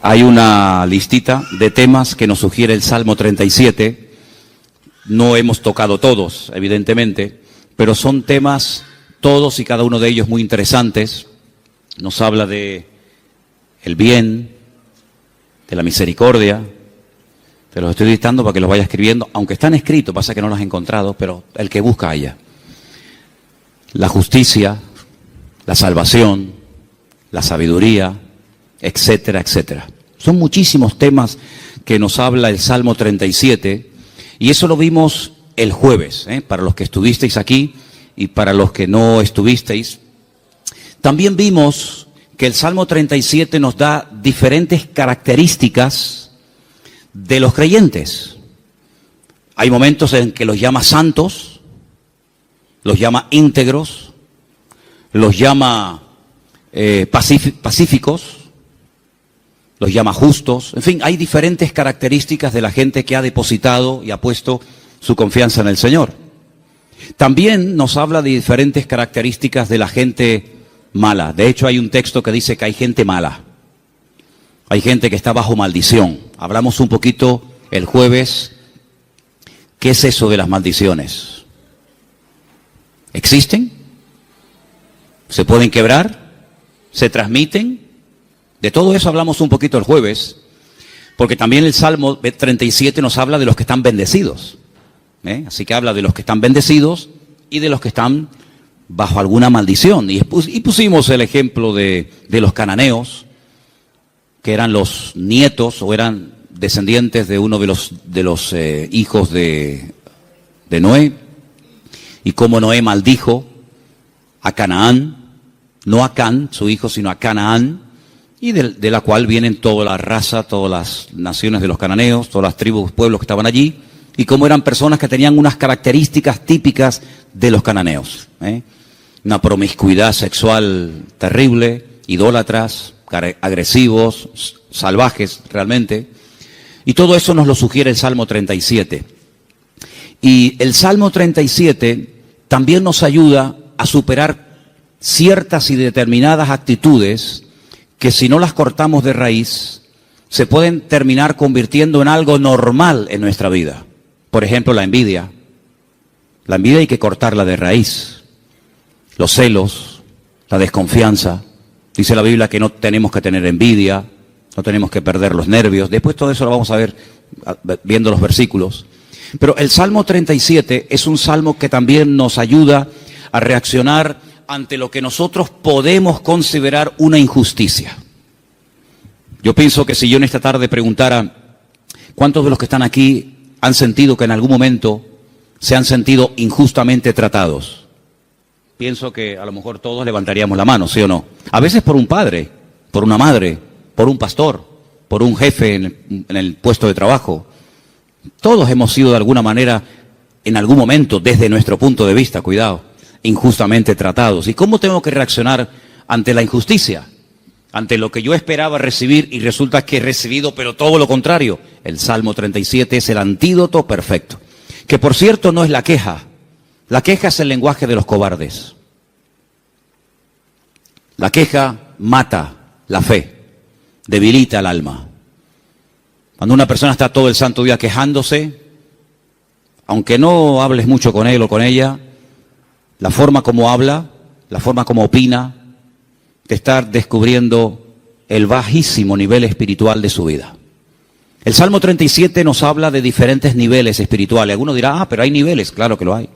Hay una listita de temas que nos sugiere el Salmo 37. No hemos tocado todos, evidentemente, pero son temas, todos y cada uno de ellos muy interesantes. Nos habla de el bien, de la misericordia. Te los estoy dictando para que los vayas escribiendo, aunque están escritos, pasa que no los he encontrado, pero el que busca haya. La justicia, la salvación, la sabiduría, etcétera, etcétera. Son muchísimos temas que nos habla el Salmo 37, y eso lo vimos el jueves, para los que estuvisteis aquí y para los que no estuvisteis. También vimos que el Salmo 37 nos da diferentes características de los creyentes. Hay momentos en que los llama santos, los llama íntegros, los llama pacíficos, los llama justos. En fin, hay diferentes características de la gente que ha depositado y ha puesto su confianza en el Señor. También nos habla de diferentes características de la gente mala. De hecho, hay un texto que dice que hay gente mala. Hay gente que está bajo maldición. Hablamos un poquito el jueves. ¿Qué es eso de las maldiciones? ¿Existen? ¿Se pueden quebrar? ¿Se transmiten? De todo eso hablamos un poquito el jueves, porque también el Salmo 37 nos habla de los que están bendecidos. Así que habla de los que están bendecidos y de los que están bajo alguna maldición. Y pusimos el ejemplo de los cananeos, que eran los nietos o eran descendientes de uno de los hijos de Noé, y cómo Noé maldijo a Canaán, no a Can, su hijo, sino a Canaán, y de la cual vienen toda la raza, todas las naciones de los cananeos, todas las tribus, pueblos que estaban allí, y cómo eran personas que tenían unas características típicas de los cananeos. Una promiscuidad sexual terrible, idólatras, agresivos, salvajes realmente, y todo eso nos lo sugiere el Salmo 37. Y el Salmo 37 también nos ayuda a superar ciertas y determinadas actitudes que si no las cortamos de raíz, se pueden terminar convirtiendo en algo normal en nuestra vida. Por ejemplo, la envidia. La envidia hay que cortarla de raíz. Los celos, la desconfianza. Dice la Biblia que no tenemos que tener envidia, no tenemos que perder los nervios. Después todo eso lo vamos a ver viendo los versículos. Pero el Salmo 37 es un salmo que también nos ayuda a reaccionar ante lo que nosotros podemos considerar una injusticia. Yo pienso que si yo en esta tarde preguntara, ¿cuántos de los que están aquí han sentido que en algún momento se han sentido injustamente tratados? Pienso que a lo mejor todos levantaríamos la mano, ¿sí o no? A veces por un padre, por una madre, por un pastor, por un jefe en el puesto de trabajo. Todos hemos sido de alguna manera, en algún momento, desde nuestro punto de vista, cuidado, injustamente tratados. ¿Y cómo tengo que reaccionar ante la injusticia? Ante lo que yo esperaba recibir y resulta que he recibido, pero todo lo contrario. El Salmo 37 es el antídoto perfecto. Que por cierto no es la queja. La queja es el lenguaje de los cobardes. La queja mata la fe, debilita el alma. Cuando una persona está todo el santo día quejándose, aunque no hables mucho con él o con ella, la forma como habla, la forma como opina, te está descubriendo el bajísimo nivel espiritual de su vida. El Salmo 37 nos habla de diferentes niveles espirituales. Alguno dirá, pero hay niveles, claro que lo hay.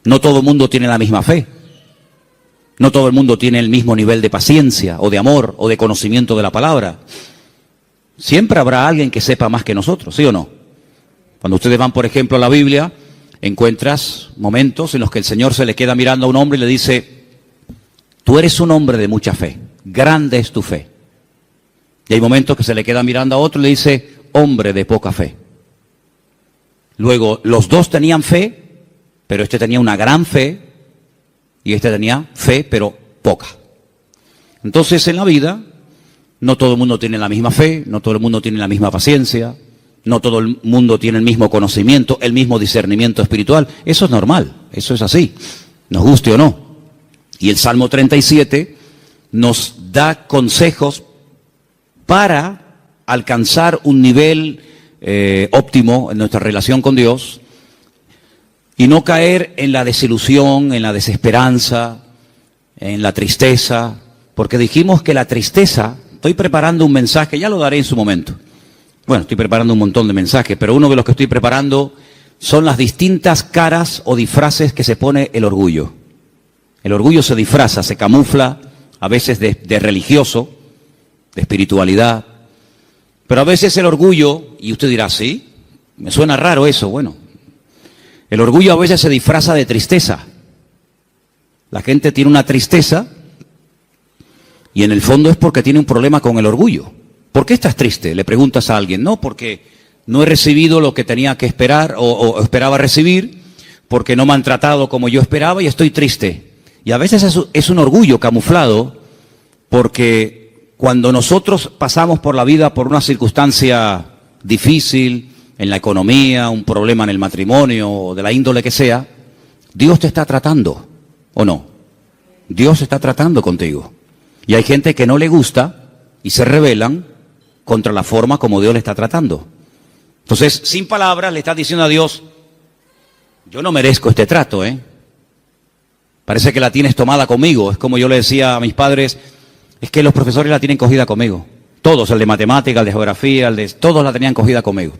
No todo el mundo tiene la misma fe. No todo el mundo tiene el mismo nivel de paciencia, o de amor, o de conocimiento de la palabra. Siempre habrá alguien que sepa más que nosotros, ¿sí o no? Cuando ustedes van, por ejemplo, a la Biblia, encuentras momentos en los que el Señor se le queda mirando a un hombre y le dice, tú eres un hombre de mucha fe, grande es tu fe. Y hay momentos que se le queda mirando a otro y le dice, hombre de poca fe. Luego, los dos tenían fe, pero este tenía una gran fe y este tenía fe, pero poca. Entonces, en la vida, no todo el mundo tiene la misma fe, no todo el mundo tiene la misma paciencia, no todo el mundo tiene el mismo conocimiento, el mismo discernimiento espiritual. Eso es normal, eso es así, nos guste o no. Y el Salmo 37 nos da consejos para alcanzar un nivel óptimo en nuestra relación con Dios y no caer en la desilusión, en la desesperanza, en la tristeza, porque dijimos que la tristeza, estoy preparando un mensaje, ya lo daré en su momento. Bueno, estoy preparando un montón de mensajes, pero uno de los que estoy preparando son las distintas caras o disfraces que se pone el orgullo. El orgullo se disfraza, se camufla, a veces de religioso, de espiritualidad, pero a veces el orgullo, y usted dirá, sí, me suena raro eso, bueno, el orgullo a veces se disfraza de tristeza. La gente tiene una tristeza y en el fondo es porque tiene un problema con el orgullo. ¿Por qué estás triste? Le preguntas a alguien. No, porque no he recibido lo que tenía que esperar o esperaba recibir, porque no me han tratado como yo esperaba y estoy triste. Y a veces es un orgullo camuflado, porque cuando nosotros pasamos por la vida por una circunstancia difícil, en la economía, un problema en el matrimonio, o de la índole que sea, Dios te está tratando, ¿o no? Dios está tratando contigo. Y hay gente que no le gusta y se rebelan contra la forma como Dios le está tratando. Entonces, sin palabras, le estás diciendo a Dios, yo no merezco este trato, Parece que la tienes tomada conmigo. Es como yo le decía a mis padres, es que los profesores la tienen cogida conmigo. Todos, el de matemática, el de geografía, todos la tenían cogida conmigo.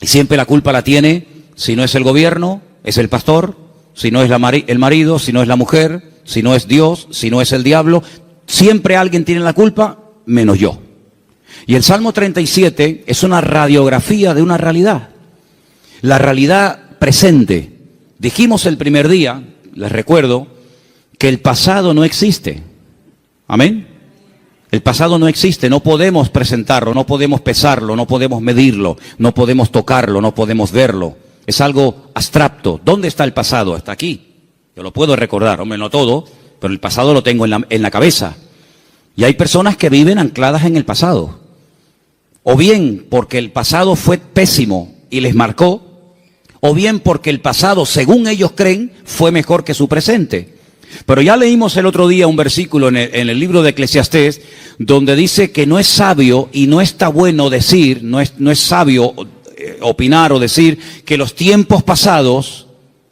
Y siempre la culpa la tiene, si no es el gobierno, es el pastor, si no es el marido, si no es la mujer, si no es Dios, si no es el diablo. Siempre alguien tiene la culpa, menos yo. Y el Salmo 37 es una radiografía de una realidad. La realidad presente. Dijimos el primer día, les recuerdo, que el pasado no existe. ¿Amén? El pasado no existe, no podemos presentarlo, no podemos pesarlo, no podemos medirlo, no podemos tocarlo, no podemos verlo. Es algo abstracto. ¿Dónde está el pasado? Está aquí. Yo lo puedo recordar, hombre, no todo, pero el pasado lo tengo en la cabeza. Y hay personas que viven ancladas en el pasado. O bien porque el pasado fue pésimo y les marcó, o bien porque el pasado, según ellos creen, fue mejor que su presente. Pero ya leímos el otro día un versículo en el libro de Eclesiastés, donde dice que no es sabio y no está bueno decir, no es sabio opinar o decir que los tiempos pasados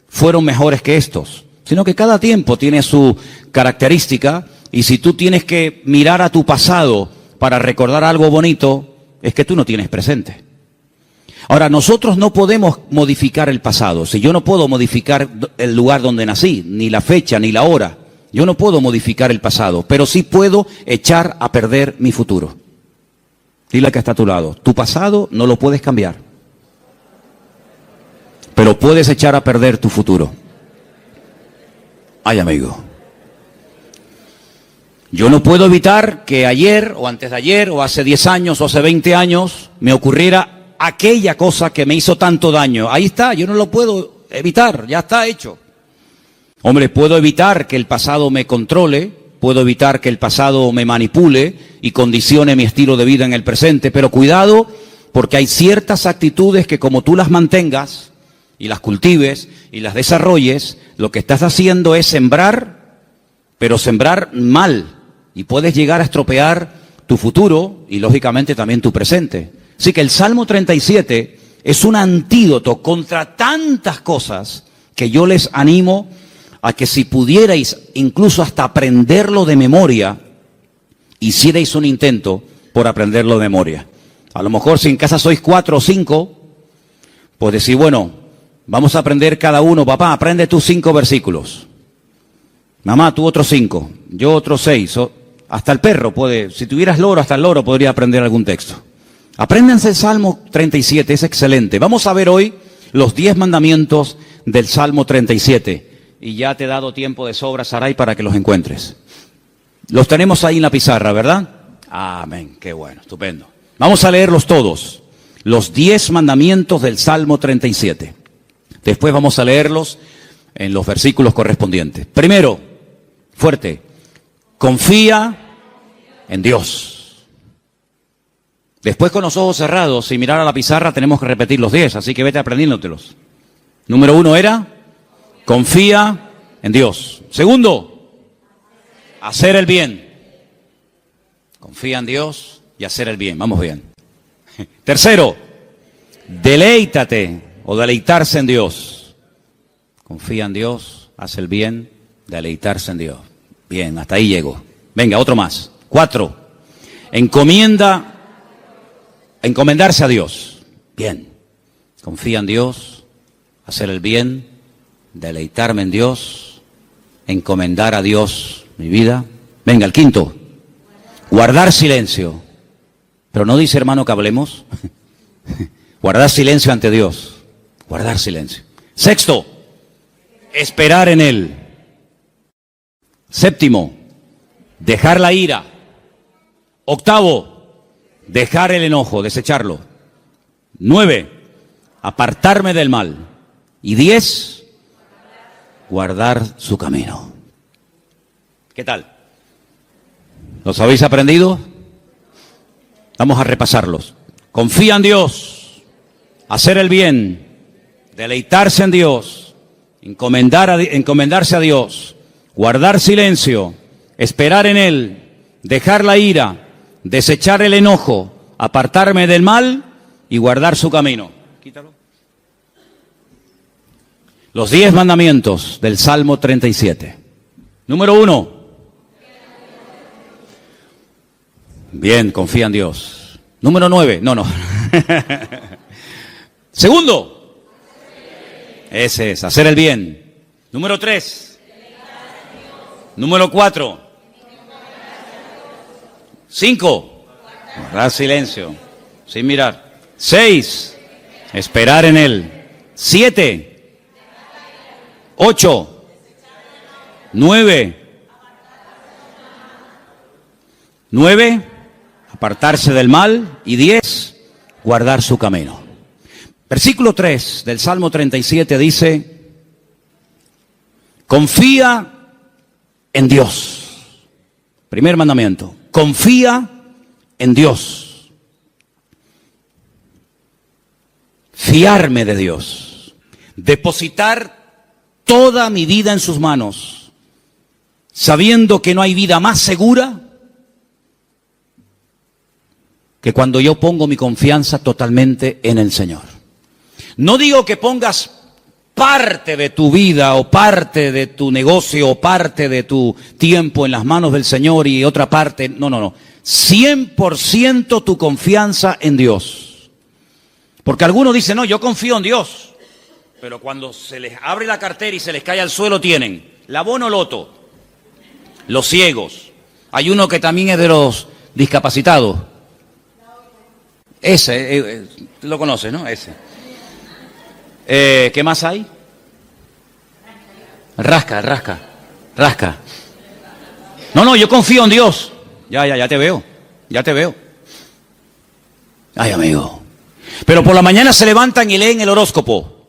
fueron mejores que estos, sino que cada tiempo tiene su característica, y si tú tienes que mirar a tu pasado para recordar algo bonito, es que tú no tienes presente. Ahora, nosotros no podemos modificar el pasado. Si yo no puedo modificar el lugar donde nací, ni la fecha, ni la hora, yo no puedo modificar el pasado, pero sí puedo echar a perder mi futuro. Dile al que está a tu lado, tu pasado no lo puedes cambiar, pero puedes echar a perder tu futuro. Ay, amigo. Yo no puedo evitar que ayer, o antes de ayer, o hace 10 años, o hace 20 años, me ocurriera aquella cosa que me hizo tanto daño. Ahí está, yo no lo puedo evitar, ya está hecho. Hombre, puedo evitar que el pasado me controle, puedo evitar que el pasado me manipule y condicione mi estilo de vida en el presente, pero cuidado, porque hay ciertas actitudes que como tú las mantengas y las cultives y las desarrolles, lo que estás haciendo es sembrar, pero sembrar mal, y puedes llegar a estropear tu futuro y lógicamente también tu presente. Así que el Salmo 37 es un antídoto contra tantas cosas que yo les animo a que si pudierais incluso hasta aprenderlo de memoria, hicierais un intento por aprenderlo de memoria. A lo mejor si en casa sois 4 o 5, pues decir, bueno, vamos a aprender cada uno, papá, aprende tú 5 versículos. Mamá, tú otros 5, yo otros 6, hasta el perro puede, si tuvieras loro, hasta el loro podría aprender algún texto. Apréndanse el Salmo 37, es excelente. Vamos a ver hoy los 10 mandamientos del Salmo 37. Y ya te he dado tiempo de sobra, Saray, para que los encuentres. Los tenemos ahí en la pizarra, ¿verdad? Amén, qué bueno, estupendo. Vamos a leerlos todos. Los 10 mandamientos del Salmo 37. Después vamos a leerlos en los versículos correspondientes. Primero, fuerte, confía en Dios. Después, con los ojos cerrados y mirar a la pizarra, tenemos que repetir los 10, así que vete aprendiéndotelos. Número 1 era, confía en Dios. Segundo, hacer el bien. Confía en Dios, y hacer el bien. Vamos bien. Tercero, deleítate o deleitarse en Dios. Confía en Dios, haz el bien, deleitarse en Dios. Bien, hasta ahí llego. Venga, otro más. 4, encomendarse a Dios. Bien, confía en Dios, hacer el bien, deleitarme en Dios, encomendar a Dios mi vida. Venga, el 5, guardar silencio. Pero no dice, hermano, que hablemos. Guardar silencio ante Dios. Guardar silencio. 6, esperar en Él. 7, dejar la ira. 8, dejar el enojo, desecharlo. 9, apartarme del mal. Y 10, guardar su camino. ¿Qué tal? ¿Los habéis aprendido? Vamos a repasarlos. Confía en Dios, hacer el bien, deleitarse en Dios, encomendarse a Dios, guardar silencio, esperar en Él, dejar la ira, desechar el enojo, apartarme del mal y guardar su camino. Quítalo. Los 10 mandamientos del Salmo 37. Número 1. Bien, confía en Dios. Número 9. No. Segundo. Ese es, hacer el bien. Número 3. Número 4. 5. Guardar silencio, sin mirar. 6. Esperar en Él. 7. 8. 9. Apartarse del mal. Y 10. Guardar su camino. Versículo 3 del Salmo 37 dice: confía en Dios. Primer mandamiento. Confía en Dios. Fiarme de Dios. Depositar toda mi vida en sus manos, sabiendo que no hay vida más segura que cuando yo pongo mi confianza totalmente en el Señor. No digo que pongas parte de tu vida o parte de tu negocio o parte de tu tiempo en las manos del Señor y otra parte, no. 100% tu confianza en Dios. Porque algunos dicen, no, yo confío en Dios. Pero cuando se les abre la cartera y se les cae al suelo tienen la bono loto, los ciegos. Hay uno que también es de los discapacitados. Ese, lo conoces, ¿no? Ese. ¿Qué más hay? Rasca. No, yo confío en Dios. Ya te veo. Ay, amigo. Pero por la mañana se levantan y leen el horóscopo.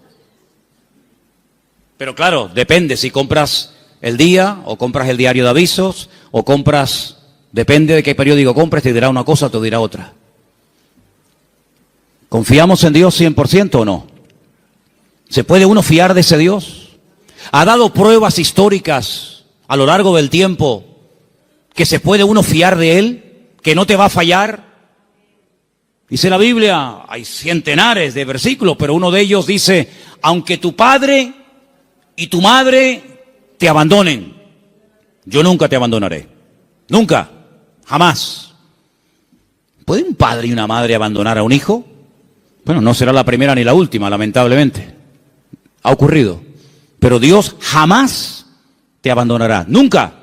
Pero claro, depende si compras el día o compras el diario de avisos o compras, depende de qué periódico compres, te dirá una cosa o te dirá otra. ¿Confiamos en Dios 100% o no? ¿Se puede uno fiar de ese Dios? ¿Ha dado pruebas históricas a lo largo del tiempo que se puede uno fiar de Él? ¿Que no te va a fallar? Dice la Biblia, hay centenares de versículos, pero uno de ellos dice, aunque tu padre y tu madre te abandonen, yo nunca te abandonaré. Nunca, jamás. ¿Puede un padre y una madre abandonar a un hijo? Bueno, no será la primera ni la última, lamentablemente. Ha ocurrido. Pero Dios jamás te abandonará. Nunca.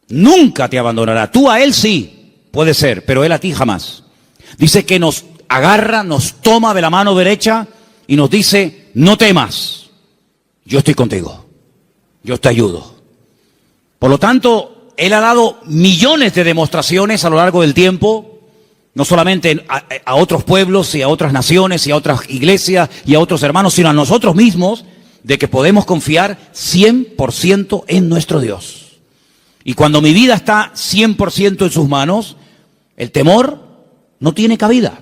Nunca te abandonará. Tú a Él sí, puede ser, pero Él a ti jamás. Dice que nos agarra, nos toma de la mano derecha y nos dice, no temas, yo estoy contigo, yo te ayudo. Por lo tanto, Él ha dado millones de demostraciones a lo largo del tiempo, no solamente a otros pueblos y a otras naciones y a otras iglesias y a otros hermanos, sino a nosotros mismos, de que podemos confiar 100% en nuestro Dios. Y cuando mi vida está 100% en sus manos, el temor no tiene cabida.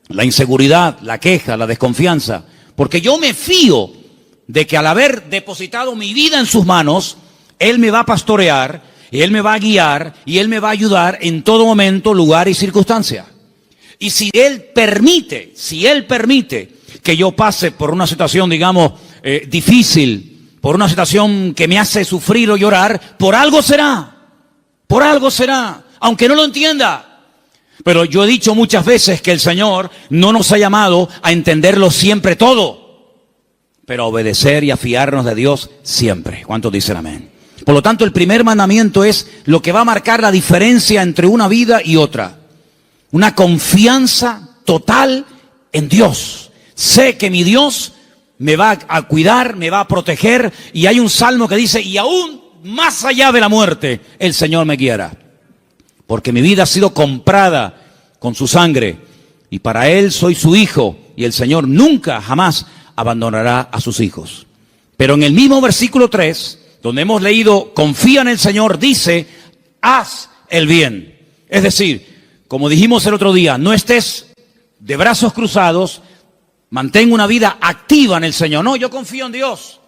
La inseguridad, la queja, la desconfianza. Porque yo me fío de que al haber depositado mi vida en sus manos, Él me va a pastorear Él me va a guiar y Él me va a ayudar en todo momento, lugar y circunstancia. Y si Él permite que yo pase por una situación, digamos, difícil, por una situación que me hace sufrir o llorar, por algo será, aunque no lo entienda. Pero yo he dicho muchas veces que el Señor no nos ha llamado a entenderlo siempre todo, pero a obedecer y a fiarnos de Dios siempre. ¿Cuántos dicen amén? Por lo tanto, el primer mandamiento es lo que va a marcar la diferencia entre una vida y otra. Una confianza total en Dios. Sé que mi Dios me va a cuidar, me va a proteger, y hay un salmo que dice, y aún más allá de la muerte, el Señor me guiará. Porque mi vida ha sido comprada con su sangre, y para Él soy su hijo, y el Señor nunca, jamás abandonará a sus hijos. Pero en el mismo versículo 3, donde hemos leído, confía en el Señor, dice, haz el bien. Es decir, como dijimos el otro día, no estés de brazos cruzados, mantén una vida activa en el Señor. No, yo confío en Dios.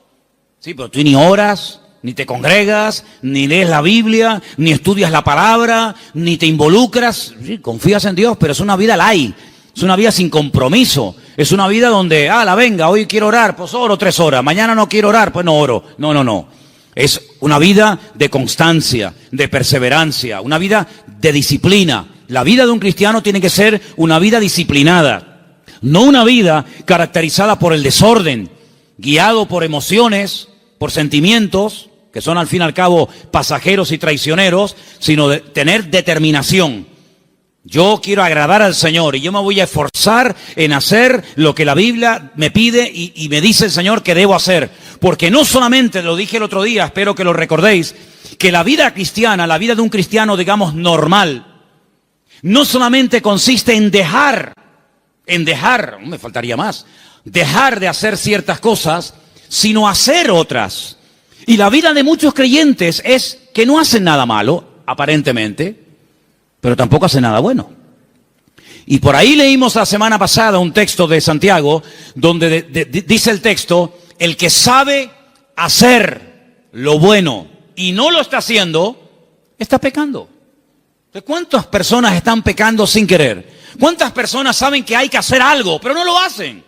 Sí, pero tú ni oras, ni te congregas, ni lees la Biblia, ni estudias la palabra, ni te involucras. Sí, confías en Dios, pero es una vida light, es una vida sin compromiso. Es una vida donde, venga, hoy quiero orar, pues oro 3 horas. Mañana no quiero orar, pues no oro. No. Es una vida de constancia, de perseverancia, una vida de disciplina. La vida de un cristiano tiene que ser una vida disciplinada, no una vida caracterizada por el desorden, guiado por emociones, por sentimientos, que son al fin y al cabo pasajeros y traicioneros, sino de tener determinación. Yo quiero agradar al Señor y yo me voy a esforzar en hacer lo que la Biblia me pide y me dice el Señor que debo hacer. Porque no solamente, lo dije el otro día, espero que lo recordéis, que la vida cristiana, la vida de un cristiano, digamos, normal, no solamente consiste en dejar, me faltaría más, dejar de hacer ciertas cosas, sino hacer otras. Y la vida de muchos creyentes es que no hacen nada malo, aparentemente, pero tampoco hacen nada bueno. Y por ahí leímos la semana pasada un texto de Santiago, donde dice el texto, el que sabe hacer lo bueno y no lo está haciendo, está pecando. ¿Cuántas personas están pecando sin querer? ¿Cuántas personas saben que hay que hacer algo, pero no lo hacen?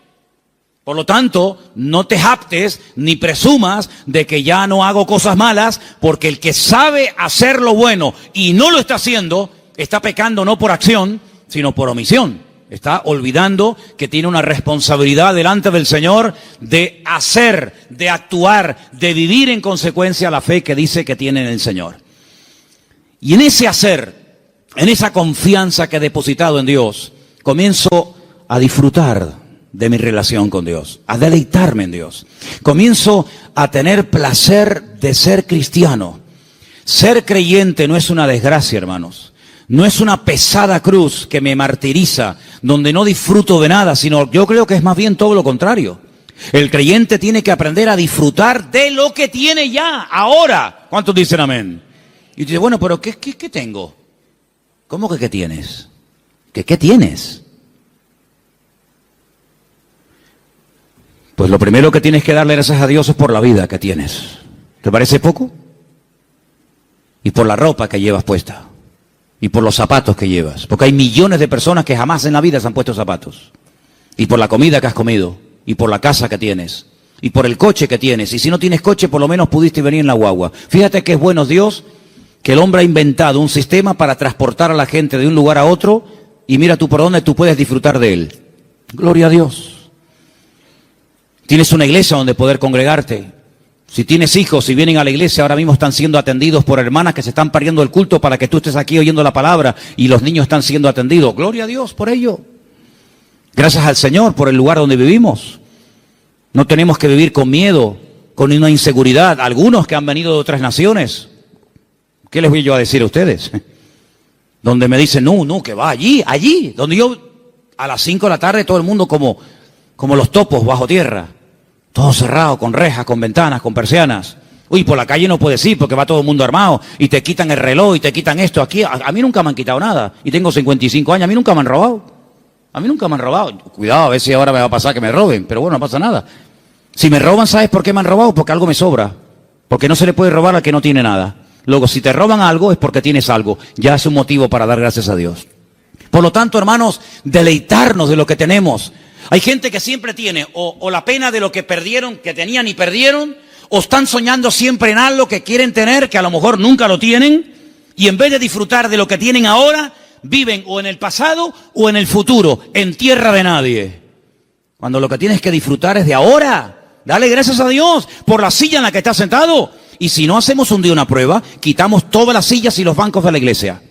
Por lo tanto, no te jactes ni presumas de que ya no hago cosas malas, porque el que sabe hacer lo bueno y no lo está haciendo, está pecando no por acción, sino por omisión. Está olvidando que tiene una responsabilidad delante del Señor de hacer, de actuar, de vivir en consecuencia la fe que dice que tiene en el Señor. Y en ese hacer, en esa confianza que he depositado en Dios, comienzo a disfrutar de mi relación con Dios, a deleitarme en Dios. Comienzo a tener placer de ser cristiano. Ser creyente no es una desgracia, hermanos. No es una pesada cruz que me martiriza, donde no disfruto de nada, sino yo creo que es más bien todo lo contrario. El creyente tiene que aprender a disfrutar de lo que tiene ya, ahora. ¿Cuántos dicen amén? Y dice, bueno, pero ¿qué tengo? ¿Cómo que qué tienes? ¿Qué tienes? Pues lo primero que tienes que darle gracias a Dios es por la vida que tienes. ¿Te parece poco? Y por la ropa que llevas puesta. Y por los zapatos que llevas. Porque hay millones de personas que jamás en la vida se han puesto zapatos. Y por la comida que has comido. Y por la casa que tienes. Y por el coche que tienes. Y si no tienes coche, por lo menos pudiste venir en la guagua. Fíjate que es bueno Dios, que el hombre ha inventado un sistema para transportar a la gente de un lugar a otro. Y mira tú por dónde tú puedes disfrutar de él. Gloria a Dios. Tienes una iglesia donde poder congregarte. Si tienes hijos, si vienen a la iglesia, ahora mismo están siendo atendidos por hermanas que se están perdiendo el culto para que tú estés aquí oyendo la palabra y los niños están siendo atendidos. Gloria a Dios por ello. Gracias al Señor por el lugar donde vivimos. No tenemos que vivir con miedo, con una inseguridad. Algunos que han venido de otras naciones, ¿qué les voy yo a decir a ustedes? Donde me dicen, no, que va allí, donde yo a las 5 de la tarde todo el mundo como los topos bajo tierra. Todo cerrado, con rejas, con ventanas, con persianas. Uy, por la calle no puedes ir porque va todo el mundo armado y te quitan el reloj y te quitan esto. Aquí, a mí nunca me han quitado nada y tengo 55 años, a mí nunca me han robado. Cuidado, a ver si ahora me va a pasar que me roben, pero bueno, no pasa nada. Si me roban, ¿sabes por qué me han robado? Porque algo me sobra. Porque no se le puede robar al que no tiene nada. Luego, si te roban algo es porque tienes algo. Ya es un motivo para dar gracias a Dios. Por lo tanto, hermanos, deleitarnos de lo que tenemos. Hay gente que siempre tiene o la pena de lo que perdieron, que tenían y perdieron, o están soñando siempre en algo que quieren tener, que a lo mejor nunca lo tienen, y en vez de disfrutar de lo que tienen ahora, viven o en el pasado o en el futuro, en tierra de nadie. Cuando lo que tienes que disfrutar es de ahora. Dale gracias a Dios por la silla en la que estás sentado. Y si no hacemos un día una prueba, quitamos todas las sillas y los bancos de la iglesia.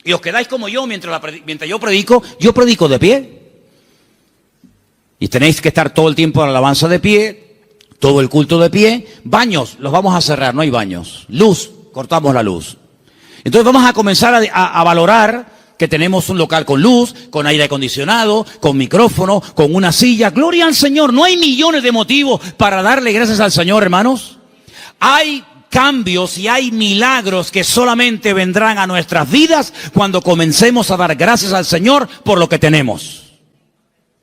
Y os quedáis como yo mientras yo predico de pie. Y tenéis que estar todo el tiempo en la alabanza de pie, todo el culto de pie. Baños, los vamos a cerrar, no hay baños. Luz, cortamos la luz. Entonces vamos a comenzar a valorar que tenemos un local con luz, con aire acondicionado, con micrófono, con una silla. Gloria al Señor. No hay millones de motivos para darle gracias al Señor, hermanos. Hay cambios y hay milagros que solamente vendrán a nuestras vidas cuando comencemos a dar gracias al Señor por lo que tenemos.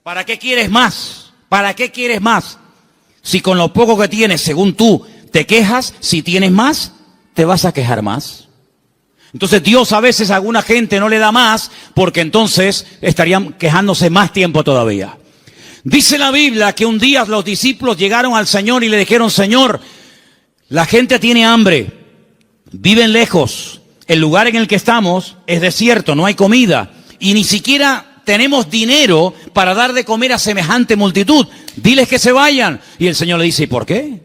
¿Para qué quieres más? ¿Para qué quieres más? Si con lo poco que tienes, según tú, te quejas, si tienes más, te vas a quejar más. Entonces Dios a veces a alguna gente no le da más, porque entonces estarían quejándose más tiempo todavía. Dice la Biblia que un día los discípulos llegaron al Señor y le dijeron: Señor, la gente tiene hambre, viven lejos, el lugar en el que estamos es desierto, no hay comida, y ni siquiera tenemos dinero para dar de comer a semejante multitud. Diles que se vayan. Y el Señor le dice: ¿y por qué?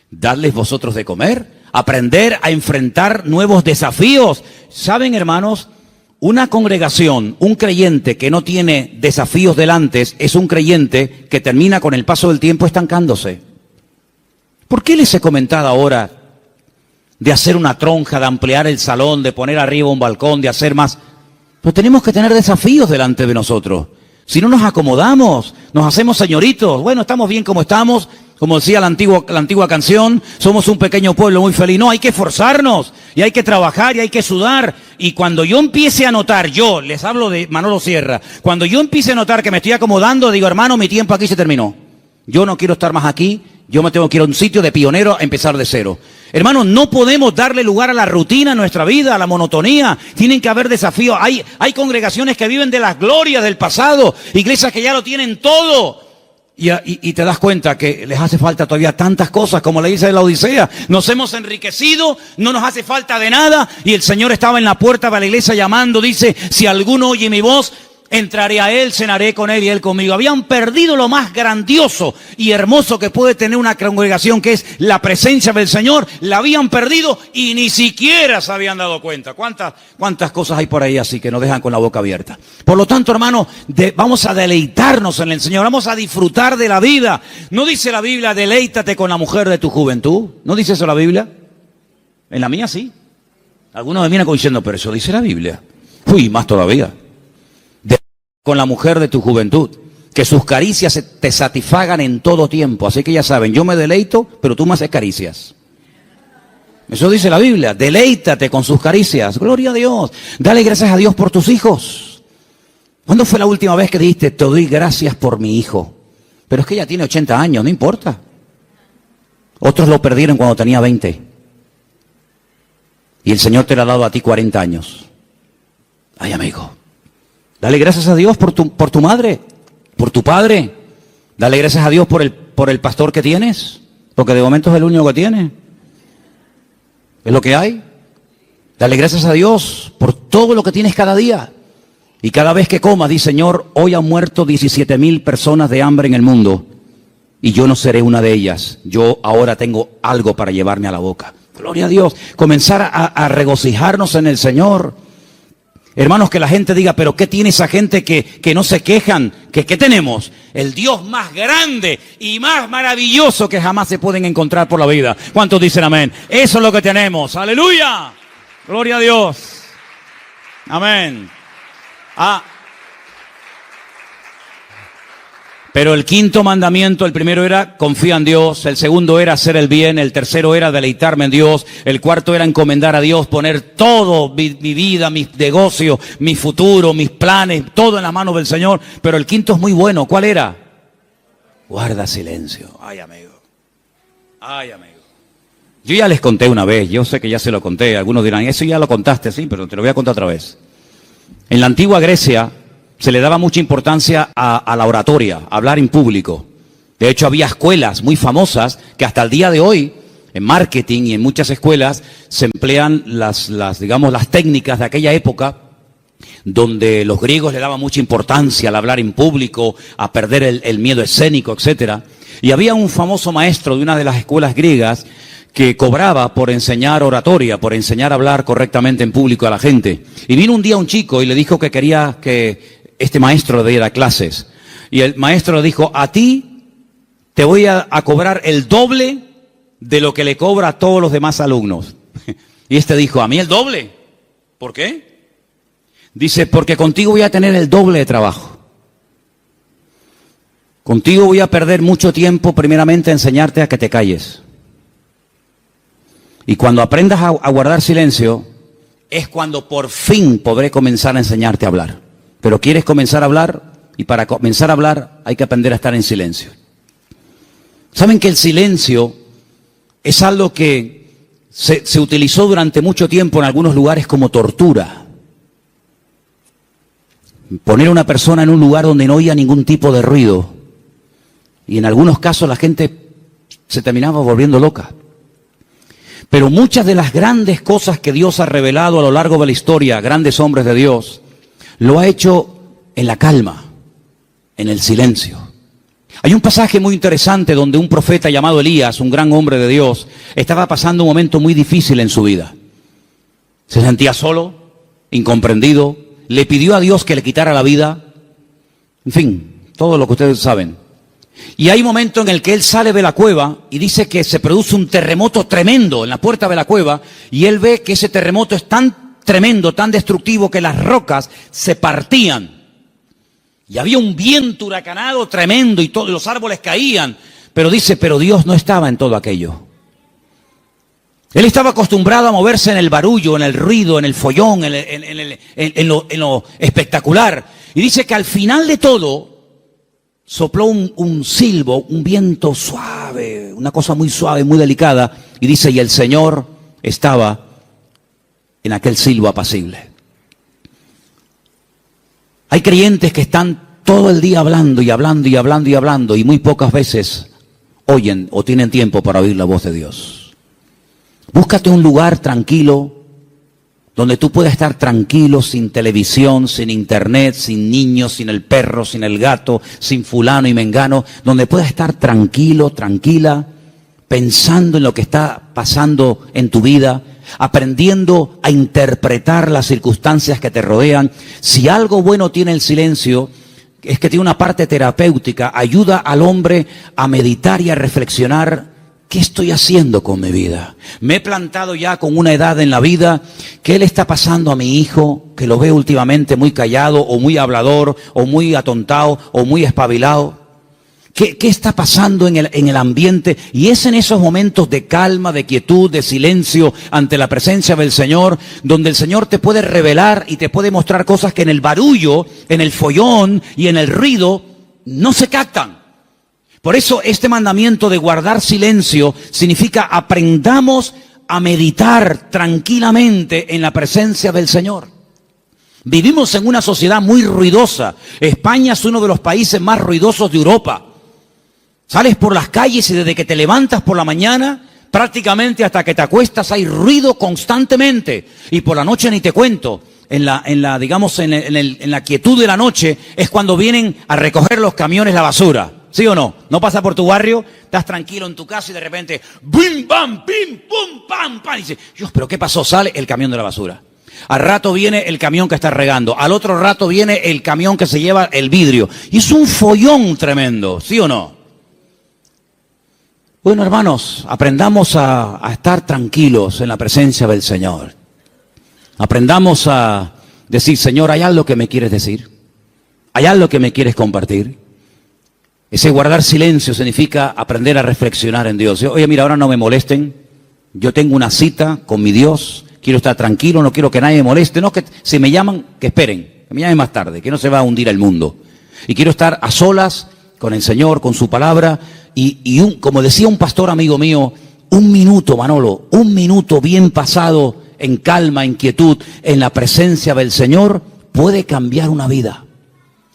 Dadles vosotros de comer, aprender a enfrentar nuevos desafíos. ¿Saben, hermanos? Una congregación, un creyente que no tiene desafíos delante, es un creyente que termina con el paso del tiempo estancándose. ¿Por qué les he comentado ahora de hacer una tronja, de ampliar el salón, de poner arriba un balcón, de hacer más? Pero tenemos que tener desafíos delante de nosotros. Si no nos acomodamos, nos hacemos señoritos. Bueno, estamos bien como estamos, como decía la antigua canción, somos un pequeño pueblo muy feliz. No, hay que esforzarnos, y hay que trabajar, y hay que sudar. Y cuando yo empiece a notar, yo les hablo de Manolo Sierra, cuando yo empiece a notar que me estoy acomodando, digo: hermano, mi tiempo aquí se terminó. Yo no quiero estar más aquí, yo me tengo que ir a un sitio de pionero a empezar de cero. Hermanos, no podemos darle lugar a la rutina en nuestra vida, a la monotonía. Tienen que haber desafíos. Hay congregaciones que viven de las glorias del pasado, iglesias que ya lo tienen todo. Y te das cuenta que les hace falta todavía tantas cosas, como le dice la Odisea. Nos hemos enriquecido, no nos hace falta de nada. Y el Señor estaba en la puerta de la iglesia llamando, dice: si alguno oye mi voz, entraré a él, cenaré con él y él conmigo. Habían perdido lo más grandioso y hermoso que puede tener una congregación, que es la presencia del Señor. La habían perdido y ni siquiera se habían dado cuenta. ¿Cuántas cosas hay por ahí así que nos dejan con la boca abierta? Por lo tanto, hermano, vamos a deleitarnos en el Señor, vamos a disfrutar de la vida. ¿No dice la Biblia: deleítate con la mujer de tu juventud? ¿No dice eso la Biblia? En la mía sí. Algunos me vienen diciendo: pero eso dice la Biblia. Uy, más todavía. Con la mujer de tu juventud, que sus caricias te satisfagan en todo tiempo. Así que ya saben, yo me deleito, pero tú me haces caricias. Eso dice la Biblia: deleítate con sus caricias. Gloria a Dios. Dale gracias a Dios por tus hijos. ¿Cuándo fue la última vez que dijiste: te doy gracias por mi hijo? Pero es que ella tiene 80 años, no importa. Otros lo perdieron cuando tenía 20. Y el Señor te lo ha dado a ti 40 años. Ay, amigo. Dale gracias a Dios por tu madre, por tu padre. Dale gracias a Dios por el pastor que tienes, porque de momento es el único que tiene. Es lo que hay. Dale gracias a Dios por todo lo que tienes cada día. Y cada vez que comas, di: Señor, hoy han muerto 17,000 personas de hambre en el mundo, y yo no seré una de ellas. Yo ahora tengo algo para llevarme a la boca. Gloria a Dios. Comenzar a regocijarnos en el Señor. Hermanos, que la gente diga: pero ¿qué tiene esa gente que no se quejan? ¿Qué tenemos? El Dios más grande y más maravilloso que jamás se pueden encontrar por la vida. ¿Cuántos dicen amén? Eso es lo que tenemos. ¡Aleluya! ¡Gloria a Dios! Amén. Pero el quinto mandamiento, el primero era: confía en Dios. El segundo era hacer el bien. El tercero era deleitarme en Dios. El cuarto era encomendar a Dios, poner todo, mi vida, mis negocios, mi futuro, mis planes, todo en las manos del Señor. Pero el quinto es muy bueno. ¿Cuál era? Guarda silencio. Ay, amigo. Ay, amigo. Yo ya les conté una vez, yo sé que ya se lo conté, algunos dirán, eso ya lo contaste, sí, pero te lo voy a contar otra vez. En la antigua Grecia se le daba mucha importancia a la oratoria, a hablar en público. De hecho, había escuelas muy famosas que hasta el día de hoy, en marketing y en muchas escuelas, se emplean las técnicas de aquella época, donde los griegos le daban mucha importancia al hablar en público, a perder el miedo escénico, etcétera. Y había un famoso maestro de una de las escuelas griegas que cobraba por enseñar oratoria, por enseñar a hablar correctamente en público a la gente. Y vino un día un chico y le dijo que quería que este maestro le diera clases. Y el maestro le dijo, a ti te voy a cobrar el doble de lo que le cobra a todos los demás alumnos. Y este dijo, ¿a mí el doble? ¿Por qué? Dice, porque contigo voy a tener el doble de trabajo. Contigo voy a perder mucho tiempo, primeramente, a enseñarte a que te calles. Y cuando aprendas a guardar silencio, es cuando por fin podré comenzar a enseñarte a hablar. Pero quieres comenzar a hablar, y para comenzar a hablar hay que aprender a estar en silencio. ¿Saben que el silencio es algo que se utilizó durante mucho tiempo en algunos lugares como tortura? Poner a una persona en un lugar donde no oía ningún tipo de ruido. Y en algunos casos la gente se terminaba volviendo loca. Pero muchas de las grandes cosas que Dios ha revelado a lo largo de la historia, grandes hombres de Dios, lo ha hecho en la calma, en el silencio. Hay un pasaje muy interesante donde un profeta llamado Elías, un gran hombre de Dios, estaba pasando un momento muy difícil en su vida. Se sentía solo, incomprendido, le pidió a Dios que le quitara la vida. En fin, todo lo que ustedes saben. Y hay un momento en el que él sale de la cueva y dice que se produce un terremoto tremendo en la puerta de la cueva, y él ve que ese terremoto es tan tremendo, tan destructivo, que las rocas se partían. Y había un viento huracanado tremendo y todos los árboles caían. Pero dice, pero Dios no estaba en todo aquello. Él estaba acostumbrado a moverse en el barullo, en el ruido, en el follón, en lo espectacular. Y dice que al final de todo sopló un silbo, un viento suave, una cosa muy suave, muy delicada. Y dice, y el Señor estaba en aquel silbo apacible. Hay creyentes que están todo el día hablando y hablando y hablando y hablando, y muy pocas veces oyen o tienen tiempo para oír la voz de Dios. Búscate un lugar tranquilo, donde tú puedas estar tranquilo, sin televisión, sin internet, sin niños, sin el perro, sin el gato, sin fulano y mengano, donde puedas estar tranquilo, tranquila, pensando en lo que está pasando en tu vida, aprendiendo a interpretar las circunstancias que te rodean. Si algo bueno tiene el silencio, es que tiene una parte terapéutica, ayuda al hombre a meditar y a reflexionar. ¿Qué estoy haciendo con mi vida? Me he plantado ya con una edad en la vida. ¿Qué le está pasando a mi hijo, que lo veo últimamente muy callado, o muy hablador, o muy atontado, o muy espabilado? ¿Qué está pasando en el ambiente? Y es en esos momentos de calma, de quietud, de silencio ante la presencia del Señor, donde el Señor te puede revelar y te puede mostrar cosas que en el barullo, en el follón y en el ruido no se captan. Por eso este mandamiento de guardar silencio significa aprendamos a meditar tranquilamente en la presencia del Señor. Vivimos en una sociedad muy ruidosa. España es uno de los países más ruidosos de Europa. Sales por las calles y desde que te levantas por la mañana, prácticamente hasta que te acuestas, hay ruido constantemente. Y por la noche ni te cuento. En la quietud de la noche es cuando vienen a recoger los camiones la basura. ¿Sí o no? No pasa por tu barrio, estás tranquilo en tu casa y de repente, ¡bim, bam, pim, pum, pam, pam! Y dices, Dios, ¿pero qué pasó? Sale el camión de la basura. Al rato viene el camión que está regando. Al otro rato viene el camión que se lleva el vidrio. Y es un follón tremendo, ¿sí o no? Bueno, hermanos, aprendamos a estar tranquilos en la presencia del Señor. Aprendamos a decir, Señor, ¿hay algo que me quieres decir? ¿Hay algo que me quieres compartir? Ese guardar silencio significa aprender a reflexionar en Dios. Oye, mira, ahora no me molesten. Yo tengo una cita con mi Dios. Quiero estar tranquilo, no quiero que nadie me moleste. No, que si me llaman, que esperen. Que me llamen más tarde, que no se va a hundir el mundo. Y quiero estar a solas con el Señor, con su palabra. Como decía un pastor amigo mío, Un minuto, Manolo, un minuto bien pasado en calma, en quietud, en la presencia del Señor, puede cambiar una vida.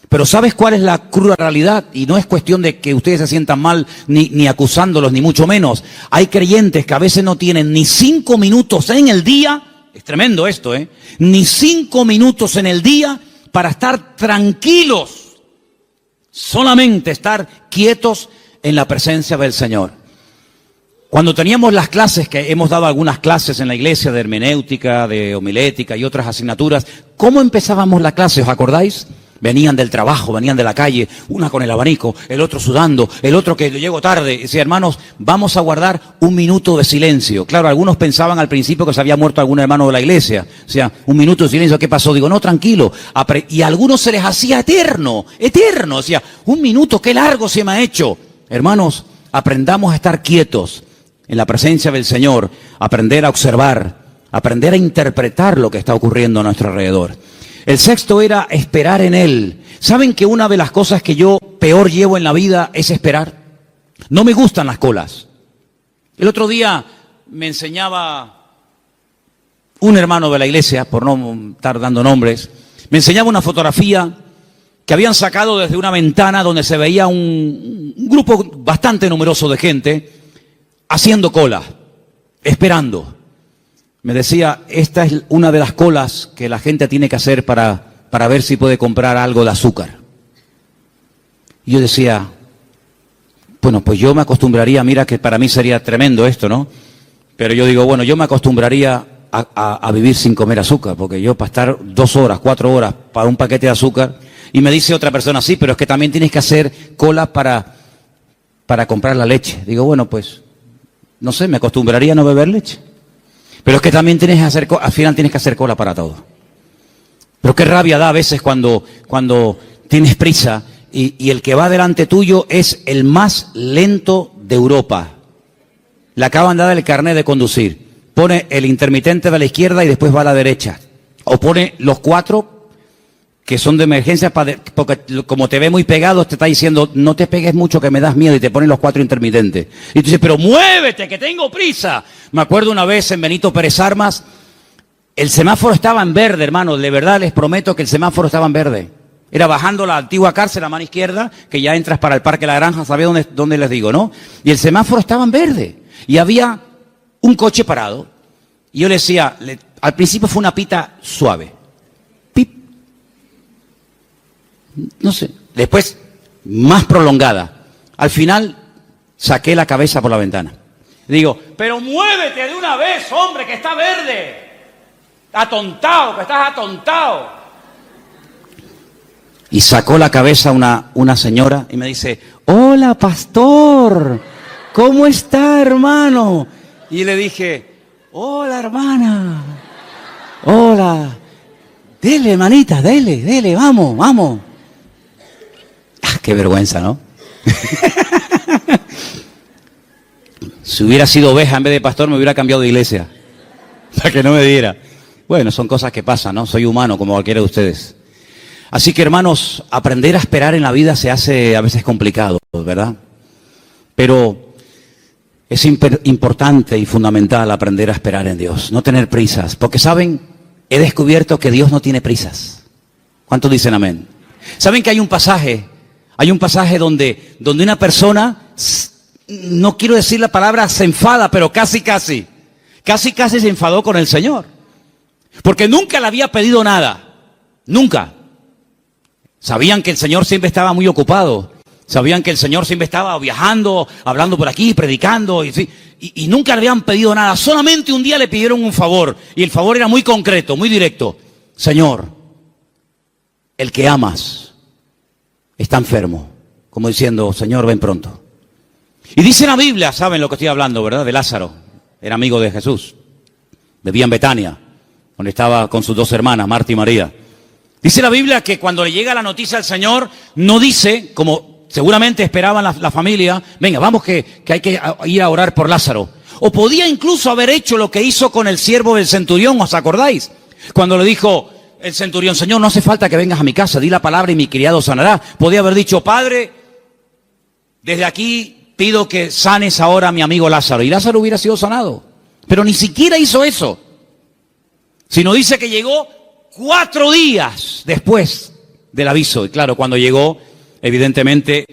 Pero ¿sabes cuál es la cruda realidad? Y no es cuestión de que ustedes se sientan mal ni acusándolos, ni mucho menos. Hay creyentes que a veces no tienen ni 5 minutos en el día, es tremendo esto, ni 5 minutos en el día para estar tranquilos, solamente estar quietos en la presencia del Señor. Cuando teníamos las clases, que hemos dado algunas clases en la iglesia de hermenéutica, de homilética y otras asignaturas, ¿cómo empezábamos la clase? ¿Os acordáis? Venían del trabajo, venían de la calle, una con el abanico, el otro sudando, el otro que llegó tarde. Decía, hermanos, vamos a guardar un minuto de silencio. Claro, algunos pensaban al principio que se había muerto algún hermano de la iglesia. O sea, un minuto de silencio, ¿qué pasó? Digo, no, tranquilo. Y a algunos se les hacía eterno. O sea, un minuto, qué largo se me ha hecho. Hermanos, aprendamos a estar quietos en la presencia del Señor, aprender a observar, aprender a interpretar lo que está ocurriendo a nuestro alrededor. El sexto era esperar en Él. ¿Saben que una de las cosas que yo peor llevo en la vida es esperar? No me gustan las colas. El otro día me enseñaba un hermano de la iglesia, por no estar dando nombres, me enseñaba una fotografía que habían sacado desde una ventana donde se veía un grupo bastante numeroso de gente haciendo cola, esperando. Me decía, esta es una de las colas que la gente tiene que hacer para ver si puede comprar algo de azúcar. Y yo decía, bueno, pues yo me acostumbraría, mira que para mí sería tremendo esto, ¿no? Pero yo digo, bueno, yo me acostumbraría a vivir sin comer azúcar, porque yo para estar 2 horas, 4 horas para un paquete de azúcar, y me dice otra persona, sí, pero es que también tienes que hacer cola para comprar la leche. Digo, bueno, pues, no sé, me acostumbraría a no beber leche. Pero es que también tienes que hacer, al final tienes que hacer cola para todo. Pero qué rabia da a veces cuando tienes prisa y el que va delante tuyo es el más lento de Europa. Le acaban de dar el carnet de conducir. Pone el intermitente de la izquierda y después va a la derecha. O pone los 4 que son de emergencia, porque como te ve muy pegado, te está diciendo, no te pegues mucho que me das miedo, y te ponen los 4 intermitentes. Y tú dices, pero muévete, que tengo prisa. Me acuerdo una vez en Benito Pérez Armas, el semáforo estaba en verde, hermano, de verdad les prometo que el semáforo estaba en verde. Era bajando la antigua cárcel a mano izquierda, que ya entras para el Parque La Granja, ¿sabía dónde les digo, no? Y el semáforo estaba en verde, y había un coche parado, y yo le decía, al principio fue una pita suave. No sé, después más prolongada. Al final saqué la cabeza por la ventana. Digo, pero muévete de una vez, hombre, que está verde. Atontado, que estás atontado. Y sacó la cabeza una señora y me dice, hola, pastor, ¿cómo está, hermano? Y le dije, hola, hermana, hola, dele, hermanita, dele, vamos. Qué vergüenza, ¿no? Si hubiera sido oveja en vez de pastor, me hubiera cambiado de iglesia. Para que no me diera. Bueno, son cosas que pasan, ¿no? Soy humano como cualquiera de ustedes. Así que, hermanos, aprender a esperar en la vida se hace a veces complicado, ¿verdad? Pero es importante y fundamental aprender a esperar en Dios. No tener prisas. Porque, ¿saben? He descubierto que Dios no tiene prisas. ¿Cuántos dicen amén? ¿Saben que hay un pasaje donde una persona, no quiero decir la palabra se enfada, pero casi se enfadó con el Señor? Porque nunca le había pedido nada, nunca. Sabían que el Señor siempre estaba muy ocupado, sabían que el Señor siempre estaba viajando, hablando por aquí, predicando, y nunca le habían pedido nada. Solamente un día le pidieron un favor, y el favor era muy concreto, muy directo. Señor, el que amas está enfermo, como diciendo, Señor, ven pronto. Y dice la Biblia, saben lo que estoy hablando, ¿verdad? De Lázaro, era amigo de Jesús, vivía en Betania, donde estaba con sus 2 hermanas, Marta y María. Dice la Biblia que cuando le llega la noticia al Señor, no dice, como seguramente esperaban la familia, venga, vamos que hay que ir a orar por Lázaro. O podía incluso haber hecho lo que hizo con el siervo del centurión, ¿os acordáis? Cuando le dijo el centurión, Señor, no hace falta que vengas a mi casa, di la palabra y mi criado sanará. Podía haber dicho, Padre, desde aquí pido que sanes ahora a mi amigo Lázaro. Y Lázaro hubiera sido sanado. Pero ni siquiera hizo eso. Sino dice que llegó 4 días después del aviso. Y claro, cuando llegó, evidentemente,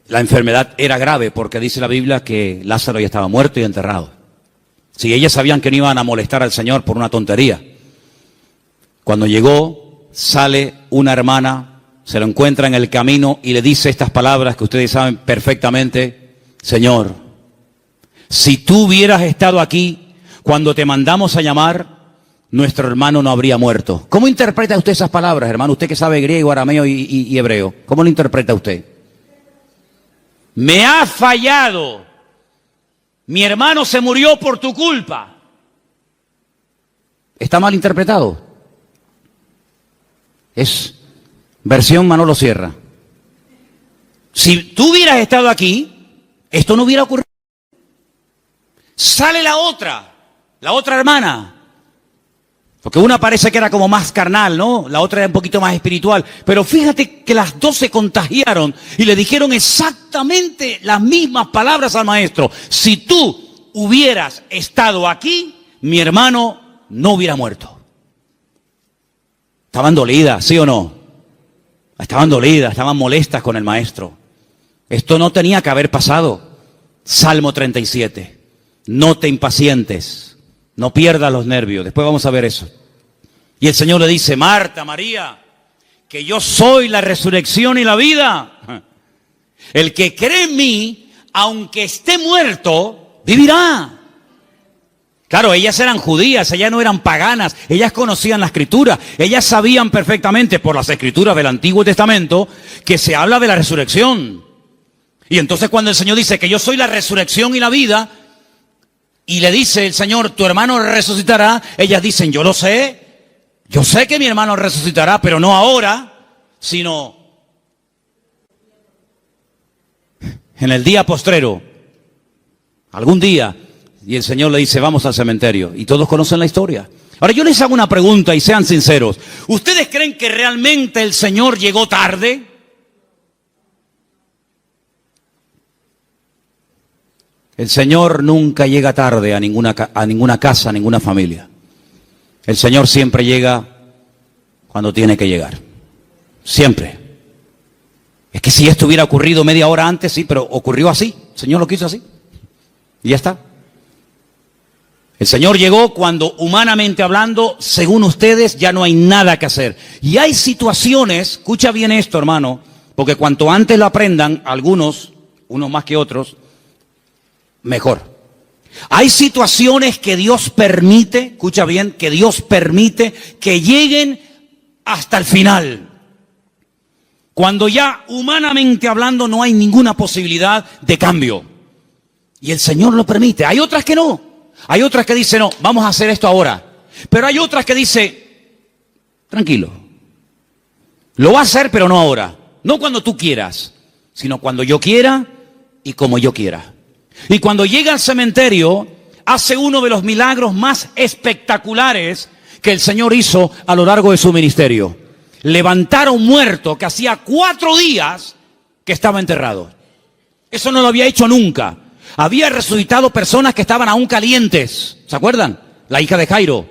la enfermedad era grave, porque dice la Biblia que Lázaro ya estaba muerto y enterrado. Si ellas sabían que no iban a molestar al Señor por una tontería. Cuando llegó, sale una hermana, se lo encuentra en el camino y le dice estas palabras que ustedes saben perfectamente: Señor, si tú hubieras estado aquí cuando te mandamos a llamar, nuestro hermano no habría muerto. ¿Cómo interpreta usted esas palabras, hermano? Usted que sabe griego, arameo y hebreo. ¿Cómo lo interpreta usted? Me ha fallado. Mi hermano se murió por tu culpa. ¿Está mal interpretado? Es versión Manolo Sierra. Si tú hubieras estado aquí, esto no hubiera ocurrido. Sale la otra hermana. Porque una parece que era como más carnal, ¿no? La otra era un poquito más espiritual. Pero fíjate que las dos se contagiaron y le dijeron exactamente las mismas palabras al maestro. Si tú hubieras estado aquí, mi hermano no hubiera muerto. Estaban dolidas, ¿sí o no? Estaban dolidas, estaban molestas con el maestro. Esto no tenía que haber pasado. Salmo 37. No te impacientes, no pierdas los nervios. Después vamos a ver eso. Y el Señor le dice: Marta, María, que yo soy la resurrección y la vida. El que cree en mí, aunque esté muerto, vivirá. Claro, ellas eran judías, ellas no eran paganas, ellas conocían la Escritura, ellas sabían perfectamente por las Escrituras del Antiguo Testamento que se habla de la resurrección. Y entonces cuando el Señor dice que yo soy la resurrección y la vida, y le dice el Señor, tu hermano resucitará, ellas dicen, yo lo sé, yo sé que mi hermano resucitará, pero no ahora, sino en el día postrero, algún día. Y el Señor le dice, vamos al cementerio. Y todos conocen la historia. Ahora yo les hago una pregunta y sean sinceros. ¿Ustedes creen que realmente el Señor llegó tarde? El Señor nunca llega tarde a ninguna casa, a ninguna familia. El Señor siempre llega cuando tiene que llegar. Siempre. Es que si esto hubiera ocurrido media hora antes, sí, pero ocurrió así. El Señor lo quiso así. Y ya está. El Señor llegó cuando, humanamente hablando, según ustedes, ya no hay nada que hacer. Y hay situaciones, escucha bien esto, hermano, porque cuanto antes lo aprendan, algunos, unos más que otros, mejor. Hay situaciones que Dios permite, escucha bien, que Dios permite que lleguen hasta el final. Cuando ya, humanamente hablando, no hay ninguna posibilidad de cambio. Y el Señor lo permite. Hay otras que no. Hay otras que dicen, no, vamos a hacer esto ahora. Pero hay otras que dicen, tranquilo. Lo va a hacer, pero no ahora. No cuando tú quieras, sino cuando yo quiera y como yo quiera. Y cuando llega al cementerio, hace uno de los milagros más espectaculares que el Señor hizo a lo largo de su ministerio. Levantar a un muerto que hacía 4 días que estaba enterrado. Eso no lo había hecho nunca. Había resucitado personas que estaban aún calientes. ¿Se acuerdan? La hija de Jairo.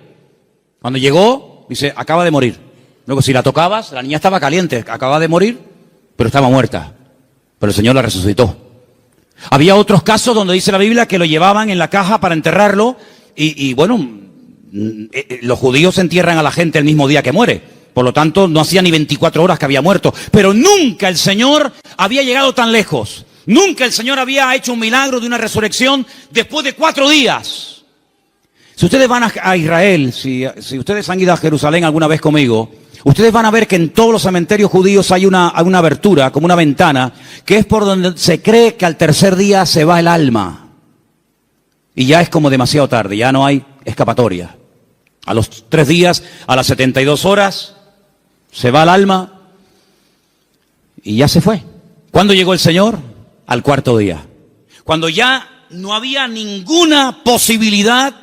Cuando llegó, dice, acaba de morir. Luego, si la tocabas, la niña estaba caliente. Acaba de morir, pero estaba muerta. Pero el Señor la resucitó. Había otros casos donde dice la Biblia que lo llevaban en la caja para enterrarlo. Y bueno, los judíos entierran a la gente el mismo día que muere. Por lo tanto, no hacía ni 24 horas que había muerto. Pero nunca el Señor había llegado tan lejos. Nunca el Señor había hecho un milagro de una resurrección después de 4 días. Si ustedes van a Israel, si ustedes han ido a Jerusalén alguna vez conmigo, ustedes van a ver que en todos los cementerios judíos hay una abertura, como una ventana, que es por donde se cree que al tercer día se va el alma. Y ya es como demasiado tarde, ya no hay escapatoria. A los 3 días, a las 72 horas, se va el alma y ya se fue. ¿Cuándo llegó el Señor? Al 4.º día. Cuando ya no había ninguna posibilidad,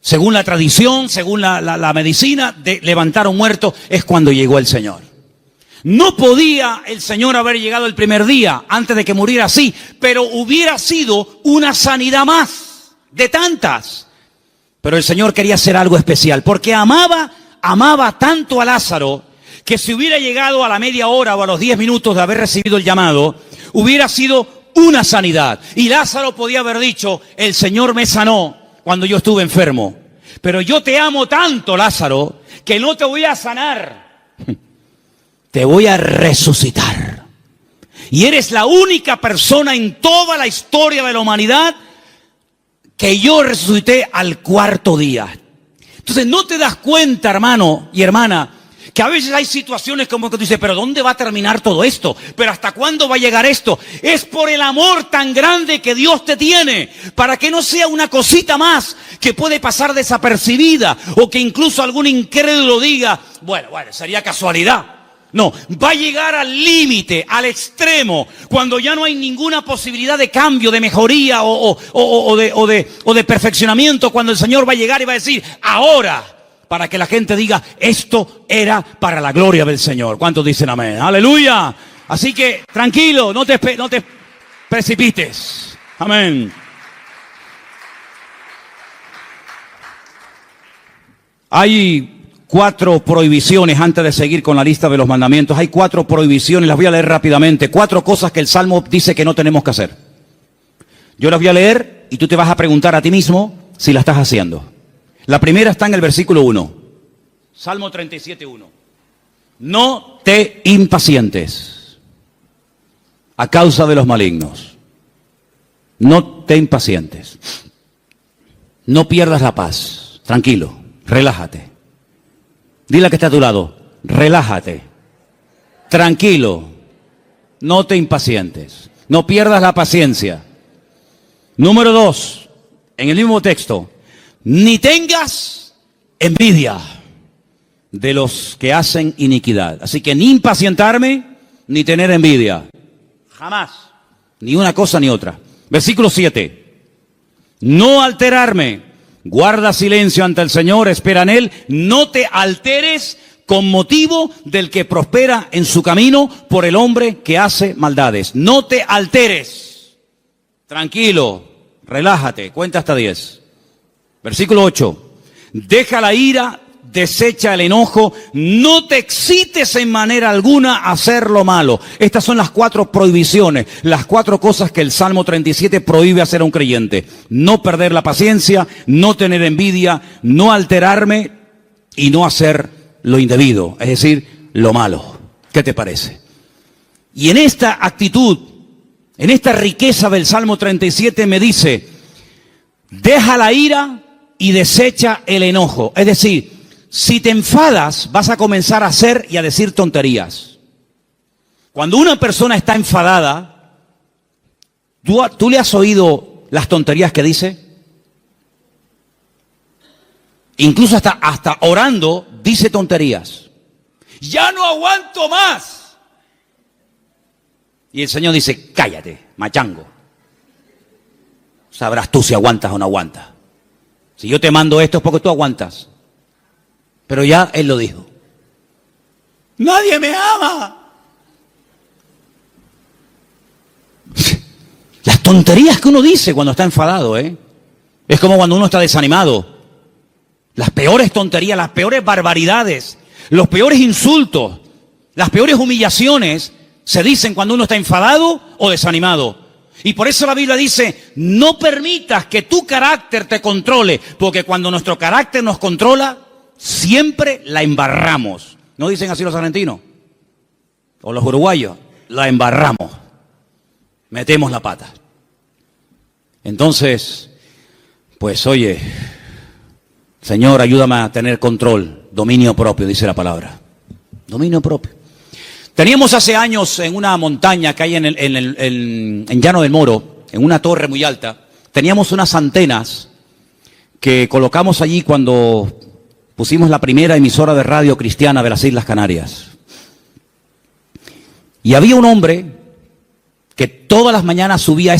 según la tradición, según la medicina, de levantar a un muerto, es cuando llegó el Señor. No podía el Señor haber llegado el primer día antes de que muriera así, pero hubiera sido una sanidad más de tantas. Pero el Señor quería hacer algo especial, porque amaba tanto a Lázaro, que si hubiera llegado a la media hora o a los 10 minutos de haber recibido el llamado, hubiera sido una sanidad. Y Lázaro podía haber dicho, el Señor me sanó cuando yo estuve enfermo. Pero yo te amo tanto, Lázaro, que no te voy a sanar. Te voy a resucitar. Y eres la única persona en toda la historia de la humanidad que yo resucité al cuarto día. Entonces no te das cuenta, hermano y hermana, que a veces hay situaciones como que tú dices, pero ¿dónde va a terminar todo esto? ¿Pero hasta cuándo va a llegar esto? Es por el amor tan grande que Dios te tiene, para que no sea una cosita más que puede pasar desapercibida, o que incluso algún incrédulo diga, bueno, sería casualidad. No, va a llegar al límite, al extremo, cuando ya no hay ninguna posibilidad de cambio, de mejoría o de perfeccionamiento, cuando el Señor va a llegar y va a decir, ahora, para que la gente diga, esto era para la gloria del Señor. ¿Cuántos dicen amén? ¡Aleluya! Así que, tranquilo, no te precipites. Amén. Hay 4 prohibiciones antes de seguir con la lista de los mandamientos. Hay 4 prohibiciones, las voy a leer rápidamente. 4 cosas que el Salmo dice que no tenemos que hacer. Yo las voy a leer y tú te vas a preguntar a ti mismo si la estás haciendo. La primera está en el versículo 1. Salmo 37:1. No te impacientes a causa de los malignos. No te impacientes. No pierdas la paz. Tranquilo, relájate. Dile a que está a tu lado, relájate, tranquilo, no te impacientes, no pierdas la paciencia. Número 2, en el mismo texto, ni tengas envidia de los que hacen iniquidad. Así que ni impacientarme, ni tener envidia. Jamás, ni una cosa ni otra. Versículo 7, no alterarme. Guarda silencio ante el Señor, espera en Él, no te alteres con motivo del que prospera en su camino por el hombre que hace maldades. No te alteres. Tranquilo, relájate, cuenta hasta 10. Versículo 8. Deja la ira, desecha el enojo, no te excites en manera alguna a hacer lo malo. Estas son las 4 prohibiciones, las 4 cosas que el Salmo 37 prohíbe hacer a un creyente. No perder la paciencia, no tener envidia, no alterarme y no hacer lo indebido, es decir, lo malo. ¿Qué te parece? Y en esta actitud, en esta riqueza del Salmo 37 me dice, deja la ira y desecha el enojo. Es decir, si te enfadas, vas a comenzar a hacer y a decir tonterías. Cuando una persona está enfadada, ¿tú le has oído las tonterías que dice? Incluso hasta orando, dice tonterías. Ya no aguanto más. Y el Señor dice, cállate, machango. Sabrás tú si aguantas o no aguantas. Si yo te mando esto es porque tú aguantas. Pero ya Él lo dijo. Nadie me ama. Las tonterías que uno dice cuando está enfadado, es como cuando uno está desanimado. Las peores tonterías, las peores barbaridades, los peores insultos, las peores humillaciones se dicen cuando uno está enfadado o desanimado. Y por eso la Biblia dice, no permitas que tu carácter te controle, porque cuando nuestro carácter nos controla, siempre la embarramos. ¿No dicen así los argentinos? O los uruguayos, la embarramos. Metemos la pata. Entonces, pues oye, Señor, ayúdame a tener control, dominio propio, dice la palabra. Dominio propio. Teníamos hace años en una montaña que hay en Llano del Moro, en una torre muy alta, teníamos unas antenas que colocamos allí cuando pusimos la primera emisora de radio cristiana de las Islas Canarias. Y había un hombre que todas las mañanas subía a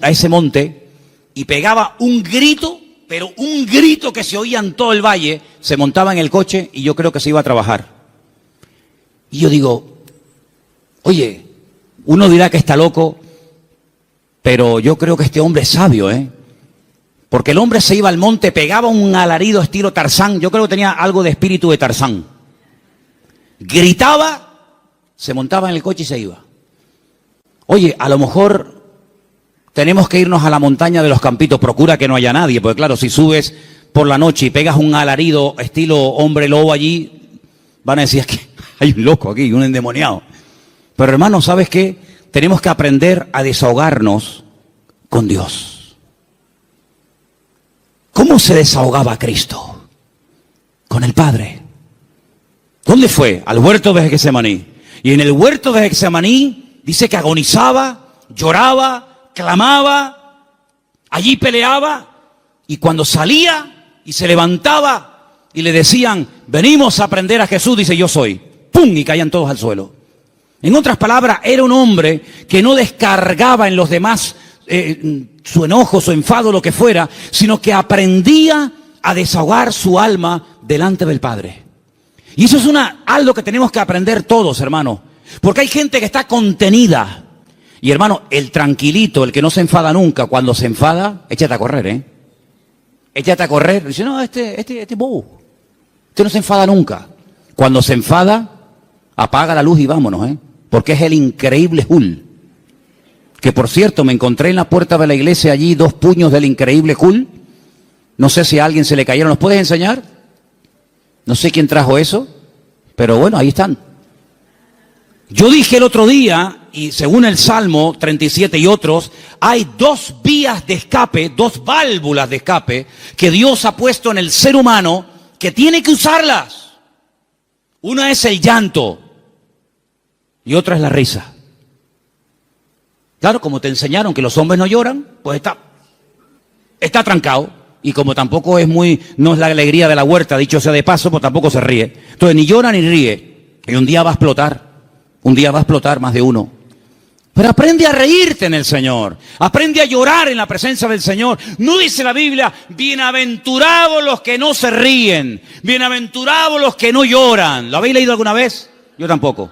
ese monte y pegaba un grito, pero un grito que se oía en todo el valle, se montaba en el coche y yo creo que se iba a trabajar. Y yo digo, Oye, uno dirá que está loco, pero yo creo que este hombre es sabio, ¿eh? Porque el hombre se iba al monte, pegaba un alarido estilo Tarzán. Yo creo que tenía algo de espíritu de Tarzán. Gritaba, se montaba en el coche y se iba. Oye, a lo mejor tenemos que irnos a la montaña de los Campitos. Procura que no haya nadie, porque claro, si subes por la noche y pegas un alarido estilo hombre lobo allí, van a decir que hay un loco aquí, un endemoniado. Pero hermano, ¿sabes qué? Tenemos que aprender a desahogarnos con Dios. ¿Cómo se desahogaba Cristo? Con el Padre. ¿Dónde fue? Al huerto de Getsemaní. Y en el huerto de Getsemaní dice que agonizaba, lloraba, clamaba, allí peleaba, y cuando salía y se levantaba y le decían, venimos a aprender a Jesús, dice, yo soy. ¡Pum! Y caían todos al suelo. En otras palabras, era un hombre que no descargaba en los demás su enojo, su enfado, lo que fuera, sino que aprendía a desahogar su alma delante del Padre. Y eso es algo que tenemos que aprender todos, hermano. Porque hay gente que está contenida. Y hermano, el tranquilito, el que no se enfada nunca, cuando se enfada, échate a correr, ¿eh? Échate a correr. Dice, no, este bobo. Este no se enfada nunca. Cuando se enfada, apaga la luz y vámonos, ¿eh? Porque es el increíble Hulk. Que por cierto, me encontré en la puerta de la iglesia allí 2 puños del increíble Hulk. No sé si a alguien se le cayeron. ¿Los puedes enseñar? No sé quién trajo eso, pero bueno, ahí están. Yo dije el otro día, y según el Salmo 37 y otros, hay 2 vías de escape, 2 válvulas de escape, que Dios ha puesto en el ser humano, que tiene que usarlas. Una es el llanto, y otra es la risa. Claro, como te enseñaron que los hombres no lloran, pues está trancado. Y como tampoco no es la alegría de la huerta, dicho sea de paso, pues tampoco se ríe. Entonces ni llora ni ríe. Y un día va a explotar más de uno. Pero aprende a reírte en el Señor. Aprende a llorar en la presencia del Señor. No dice la Biblia, bienaventurados los que no se ríen. Bienaventurados los que no lloran. ¿Lo habéis leído alguna vez? Yo tampoco.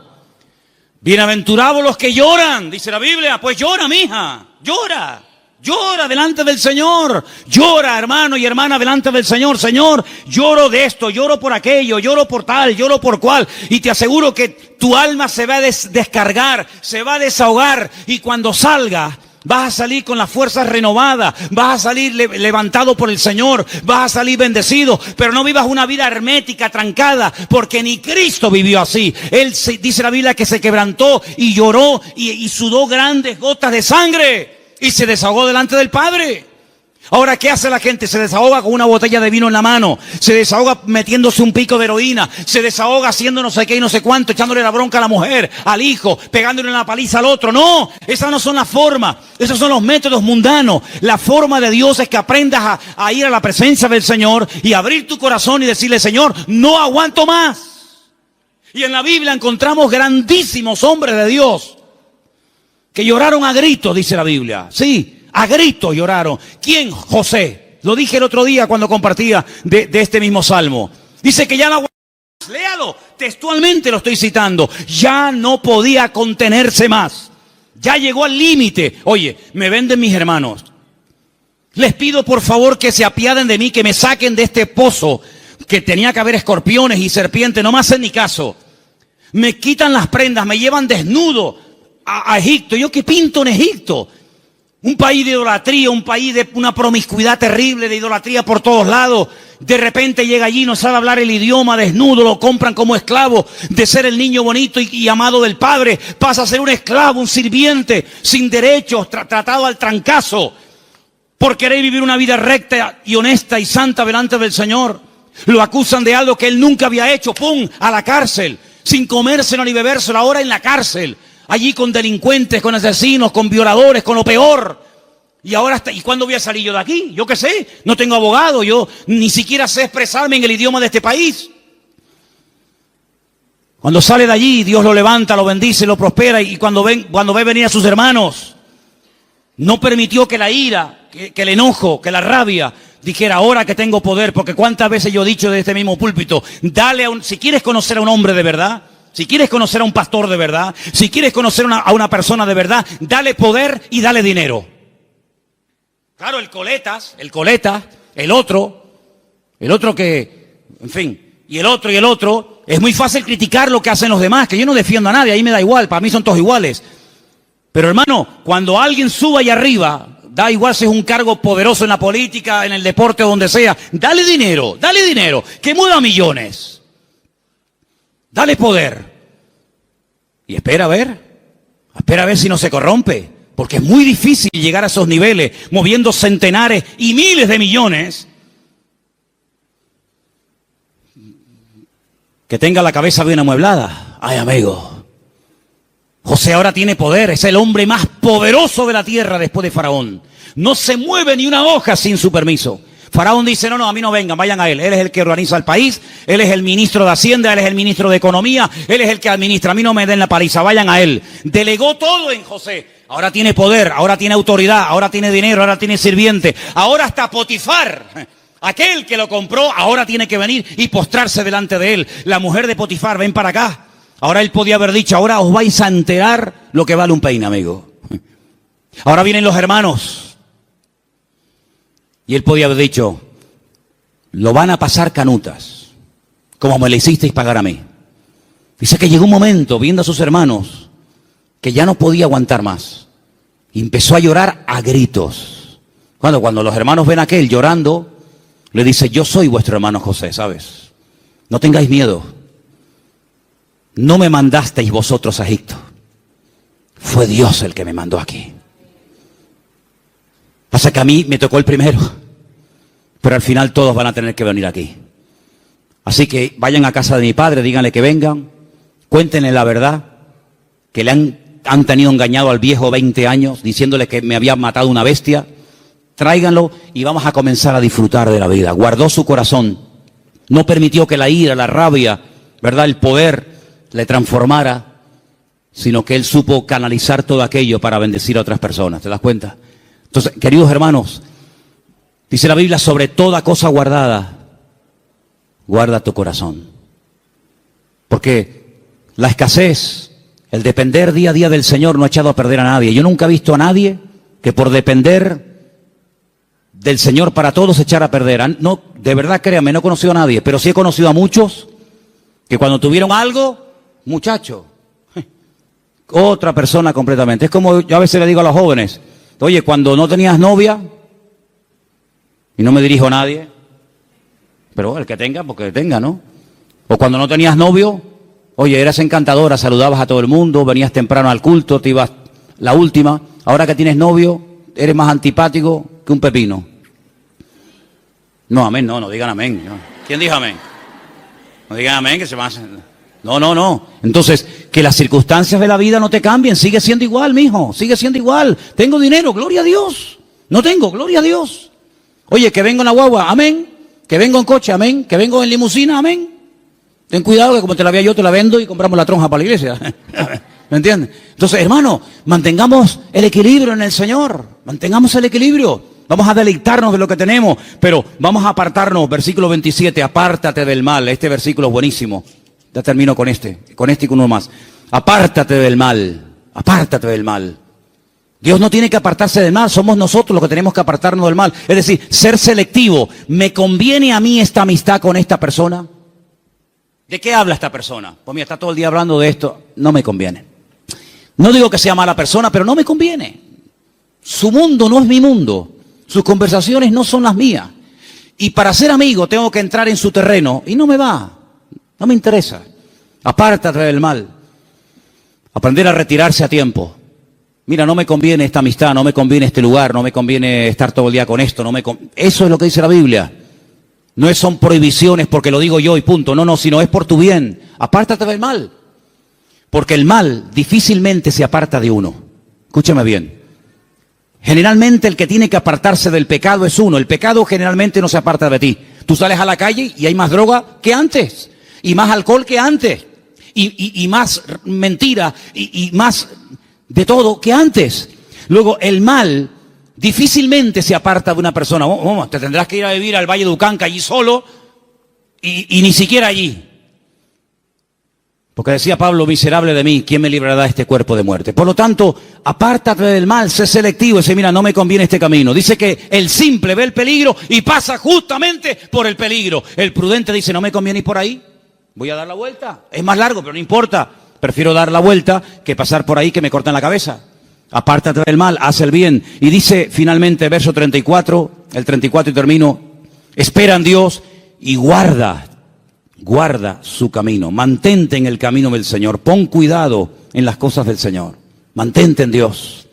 Bienaventurados los que lloran, dice la Biblia. Pues llora, mija, llora. Llora delante del Señor. Llora, hermano y hermana, delante del Señor. Señor, lloro de esto, lloro por aquello, lloro por tal, lloro por cual. Y te aseguro que tu alma se va a descargar, se va a desahogar. Y cuando salga, vas a salir con las fuerzas renovadas, vas a salir levantado por el Señor, vas a salir bendecido, pero no vivas una vida hermética, trancada, porque ni Cristo vivió así. Él dice la Biblia que se quebrantó y lloró y sudó grandes gotas de sangre y se desahogó delante del Padre. Ahora, ¿qué hace la gente? Se desahoga con una botella de vino en la mano, se desahoga metiéndose un pico de heroína, se desahoga haciendo no sé qué y no sé cuánto, echándole la bronca a la mujer, al hijo, pegándole una paliza al otro. No, esas no son las formas, esos son los métodos mundanos. La forma de Dios es que aprendas a ir a la presencia del Señor y abrir tu corazón y decirle, Señor, no aguanto más. Y en la Biblia encontramos grandísimos hombres de Dios que lloraron a gritos, dice la Biblia. Sí. A gritos lloraron. ¿Quién? José. Lo dije el otro día cuando compartía de este mismo salmo. Dice que ya no aguantaba más. Léalo, textualmente lo estoy citando. Ya no podía contenerse más. Ya llegó al límite. Oye, me venden mis hermanos. Les pido por favor que se apiaden de mí, que me saquen de este pozo, que tenía que haber escorpiones y serpientes. No me hacen ni caso. Me quitan las prendas, me llevan desnudo a Egipto. ¿Yo qué pinto en Egipto? Un país de idolatría, un país de una promiscuidad terrible, de idolatría por todos lados. De repente llega allí, no sabe hablar el idioma, desnudo, lo compran como esclavo. De ser el niño bonito y amado del Padre, pasa a ser un esclavo, un sirviente, sin derechos, tratado al trancazo. Por querer vivir una vida recta y honesta y santa delante del Señor. Lo acusan de algo que él nunca había hecho. ¡Pum! A la cárcel. Sin comérselo ni bebérselo, ahora en la cárcel. Allí con delincuentes, con asesinos, con violadores, con lo peor. Y ahora, ¿y cuándo voy a salir yo de aquí? Yo qué sé, no tengo abogado, yo ni siquiera sé expresarme en el idioma de este país. Cuando sale de allí, Dios lo levanta, lo bendice, lo prospera. Y cuando ve venir a sus hermanos, no permitió que la ira, que el enojo, que la rabia dijera, ahora que tengo poder. Porque cuántas veces yo he dicho de este mismo púlpito, si quieres conocer a un hombre de verdad, Si quieres conocer a un pastor de verdad, si quieres conocer a una persona de verdad, dale poder y dale dinero. Claro, el coleta, el otro que, en fin, y el otro, es muy fácil criticar lo que hacen los demás, que yo no defiendo a nadie, ahí me da igual, para mí son todos iguales. Pero hermano, cuando alguien suba ahí arriba, da igual si es un cargo poderoso en la política, en el deporte o donde sea, dale dinero, que mueva millones. Dale poder. Y espera a ver si no se corrompe. Porque es muy difícil llegar a esos niveles, moviendo centenares y miles de millones. Que tenga la cabeza bien amueblada. Ay, amigo. José ahora tiene poder, es el hombre más poderoso de la tierra después de Faraón. No se mueve ni una hoja sin su permiso. Faraón dice, no, a mí no vengan, vayan a él. Él es el que organiza el país, él es el ministro de Hacienda, él es el ministro de Economía, él es el que administra, a mí no me den la paliza, vayan a él. Delegó todo en José. Ahora tiene poder, ahora tiene autoridad, ahora tiene dinero, ahora tiene sirviente. Ahora hasta Potifar, aquel que lo compró, ahora tiene que venir y postrarse delante de él. La mujer de Potifar, ven para acá. Ahora él podía haber dicho, ahora os vais a enterar lo que vale un peine, amigo. Ahora vienen los hermanos. Y él podía haber dicho, lo van a pasar canutas, como me le hicisteis pagar a mí. Dice que llegó un momento, viendo a sus hermanos, que ya no podía aguantar más. Y empezó a llorar a gritos. Cuando los hermanos ven a aquel llorando, le dice, yo soy vuestro hermano José, ¿sabes? No tengáis miedo. No me mandasteis vosotros a Egipto. Fue Dios el que me mandó aquí. Pasa que a mí me tocó el primero. Pero al final todos van a tener que venir aquí. Así que vayan a casa de mi padre, díganle que vengan, cuéntenle la verdad, que le han tenido engañado al viejo 20 años, diciéndole que me había matado una bestia. Tráiganlo y vamos a comenzar a disfrutar de la vida. Guardó su corazón. No permitió que la ira, la rabia, ¿verdad?, el poder le transformara, sino que él supo canalizar todo aquello para bendecir a otras personas. ¿Te das cuenta? Entonces, queridos hermanos, dice la Biblia, sobre toda cosa guardada, guarda tu corazón. Porque la escasez, el depender día a día del Señor no ha echado a perder a nadie. Yo nunca he visto a nadie que por depender del Señor para todos se echara a perder. No, de verdad, créanme, no he conocido a nadie, pero sí he conocido a muchos que cuando tuvieron algo, muchacho, otra persona completamente. Es como yo a veces le digo a los jóvenes, oye, cuando no tenías novia, y no me dirijo a nadie, pero el que tenga, porque tenga, ¿no? O cuando no tenías novio, oye, eras encantadora, saludabas a todo el mundo, venías temprano al culto, te ibas la última. Ahora que tienes novio, eres más antipático que un pepino. No, amén, no digan amén. No. ¿Quién dijo amén? No digan amén, que se van a... No. Entonces, que las circunstancias de la vida no te cambien, sigue siendo igual, mijo, sigue siendo igual. Tengo dinero, gloria a Dios. No tengo, gloria a Dios. Oye, que vengo en la guagua, amén. Que vengo en coche, amén. Que vengo en limusina, amén. Ten cuidado que como te la vea yo, te la vendo y compramos la tronja para la iglesia. ¿Me entiendes? Entonces, hermano, mantengamos el equilibrio en el Señor. Mantengamos el equilibrio. Vamos a deleitarnos de lo que tenemos, pero vamos a apartarnos. Versículo 27, apártate del mal. Este versículo es buenísimo. Ya termino con este y con uno más. Apártate del mal. Apártate del mal. Dios no tiene que apartarse del mal, somos nosotros los que tenemos que apartarnos del mal. Es decir, ser selectivo. ¿Me conviene a mí esta amistad con esta persona? ¿De qué habla esta persona? Pues mira, está todo el día hablando de esto. No me conviene. No digo que sea mala persona, pero no me conviene. Su mundo no es mi mundo. Sus conversaciones no son las mías. Y para ser amigo tengo que entrar en su terreno y no me va. No me interesa. Apártate del mal. Aprender a retirarse a tiempo. Mira, no me conviene esta amistad, no me conviene este lugar, no me conviene estar todo el día con esto. Eso es lo que dice la Biblia. No son prohibiciones porque lo digo yo y punto. No, sino es por tu bien. Apártate del mal. Porque el mal difícilmente se aparta de uno. Escúchame bien. Generalmente el que tiene que apartarse del pecado es uno. El pecado generalmente no se aparta de ti. Tú sales a la calle y hay más droga que antes. Y más alcohol que antes. Y más mentira. Y más de todo que antes. Luego el mal difícilmente se aparta de una persona. Te tendrás que ir a vivir al Valle de Ucanca allí solo. Y ni siquiera allí. Porque decía Pablo, miserable de mí, ¿quién me librará de este cuerpo de muerte? Por lo tanto, apártate del mal, sé selectivo y dice, mira, no me conviene este camino. Dice que el simple ve el peligro y pasa justamente por el peligro. El prudente dice, no me conviene ir por ahí, voy a dar la vuelta. Es más largo, pero no importa. Prefiero dar la vuelta que pasar por ahí que me cortan la cabeza. Apártate del mal, haz el bien. Y dice finalmente, verso 34, el 34 y termino, espera en Dios y guarda su camino. Mantente en el camino del Señor. Pon cuidado en las cosas del Señor. Mantente en Dios.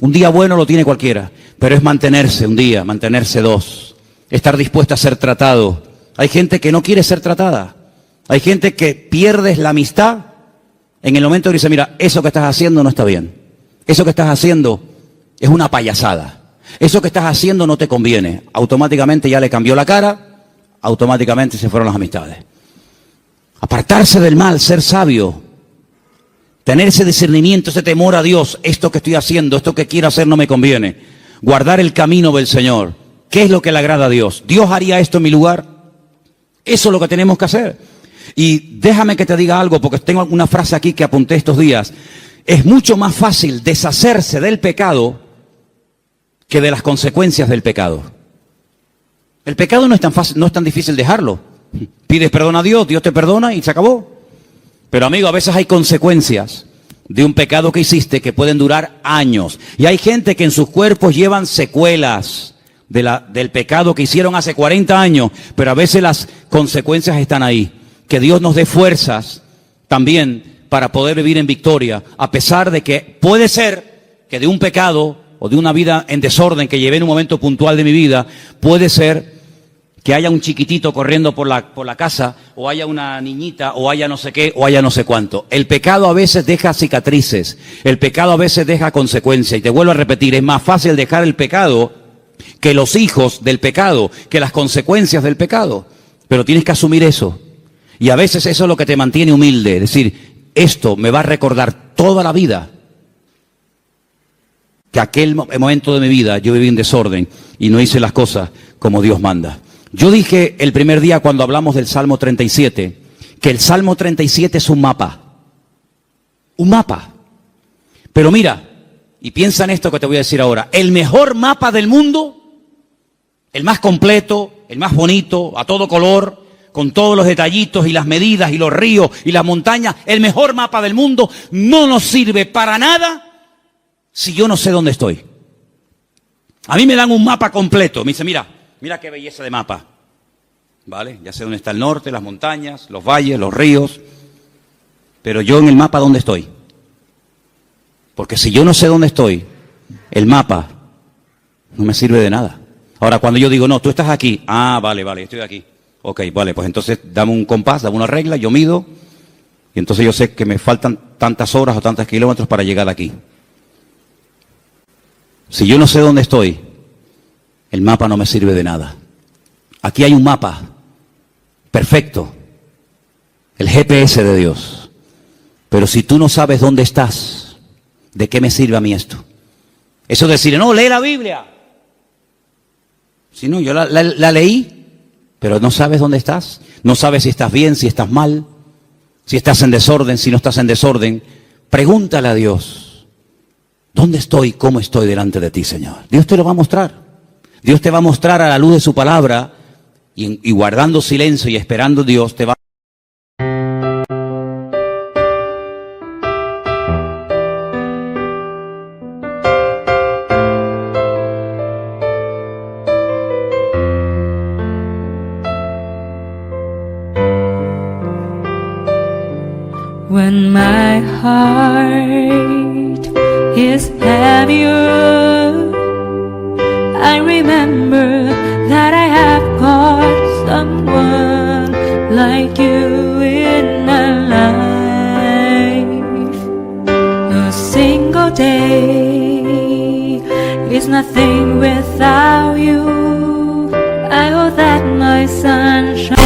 Un día bueno lo tiene cualquiera, pero es mantenerse un día, mantenerse dos. Estar dispuesto a ser tratado. Hay gente que no quiere ser tratada. Hay gente que pierdes la amistad en el momento que dice, mira, eso que estás haciendo no está bien. Eso que estás haciendo es una payasada. Eso que estás haciendo no te conviene. Automáticamente ya le cambió la cara, automáticamente se fueron las amistades. Apartarse del mal, ser sabio, tener ese discernimiento, ese temor a Dios, esto que estoy haciendo, esto que quiero hacer no me conviene. Guardar el camino del Señor. ¿Qué es lo que le agrada a Dios? ¿Dios haría esto en mi lugar? Eso es lo que tenemos que hacer. Y déjame que te diga algo, porque tengo una frase aquí que apunté estos días. Es mucho más fácil deshacerse del pecado que de las consecuencias del pecado. El pecado no es tan fácil, no es tan difícil dejarlo. Pides perdón a Dios, Dios te perdona y se acabó. Pero amigo, a veces hay consecuencias de un pecado que hiciste que pueden durar años. Y hay gente que en sus cuerpos llevan secuelas del pecado que hicieron hace 40 años, pero a veces las consecuencias están ahí. Que Dios nos dé fuerzas también para poder vivir en victoria, a pesar de que puede ser que de un pecado o de una vida en desorden que llevé en un momento puntual de mi vida, puede ser que haya un chiquitito corriendo por la casa, o haya una niñita, o haya no sé qué, o haya no sé cuánto. El pecado a veces deja cicatrices, el pecado a veces deja consecuencias, y te vuelvo a repetir, es más fácil dejar el pecado que los hijos del pecado, que las consecuencias del pecado. Pero tienes que asumir eso. Y a veces eso es lo que te mantiene humilde, es decir, esto me va a recordar toda la vida que aquel momento de mi vida yo viví en desorden y no hice las cosas como Dios manda. Yo dije el primer día cuando hablamos del Salmo 37, que el Salmo 37 es un mapa. Un mapa. Pero mira, y piensa en esto que te voy a decir ahora, el mejor mapa del mundo, el más completo, el más bonito, a todo color, con todos los detallitos y las medidas y los ríos y las montañas, el mejor mapa del mundo no nos sirve para nada si yo no sé dónde estoy. A mí me dan un mapa completo, me dice, mira qué belleza de mapa. ¿Vale? Ya sé dónde está el norte, las montañas, los valles, los ríos, pero yo en el mapa ¿dónde estoy? Porque si yo no sé dónde estoy, el mapa no me sirve de nada. Ahora, cuando yo digo, no, tú estás aquí, vale, estoy aquí. Ok, vale, pues entonces dame un compás, dame una regla, yo mido, y entonces yo sé que me faltan tantas horas o tantos kilómetros para llegar aquí. Si yo no sé dónde estoy, el mapa no me sirve de nada. Aquí hay un mapa perfecto, el GPS de Dios. Pero si tú no sabes dónde estás, ¿de qué me sirve a mí esto? Eso de decir, no, lee la Biblia. Si no, yo la leí. Pero no sabes dónde estás, no sabes si estás bien, si estás mal, si estás en desorden, si no estás en desorden. Pregúntale a Dios, ¿dónde estoy? ¿Cómo estoy delante de ti, Señor? Dios te lo va a mostrar. Dios te va a mostrar a la luz de su palabra y guardando silencio y esperando Dios te va a... When my heart is heavier, I remember that I have got someone like you in my life. A single day is nothing without you. I owe that my sunshine.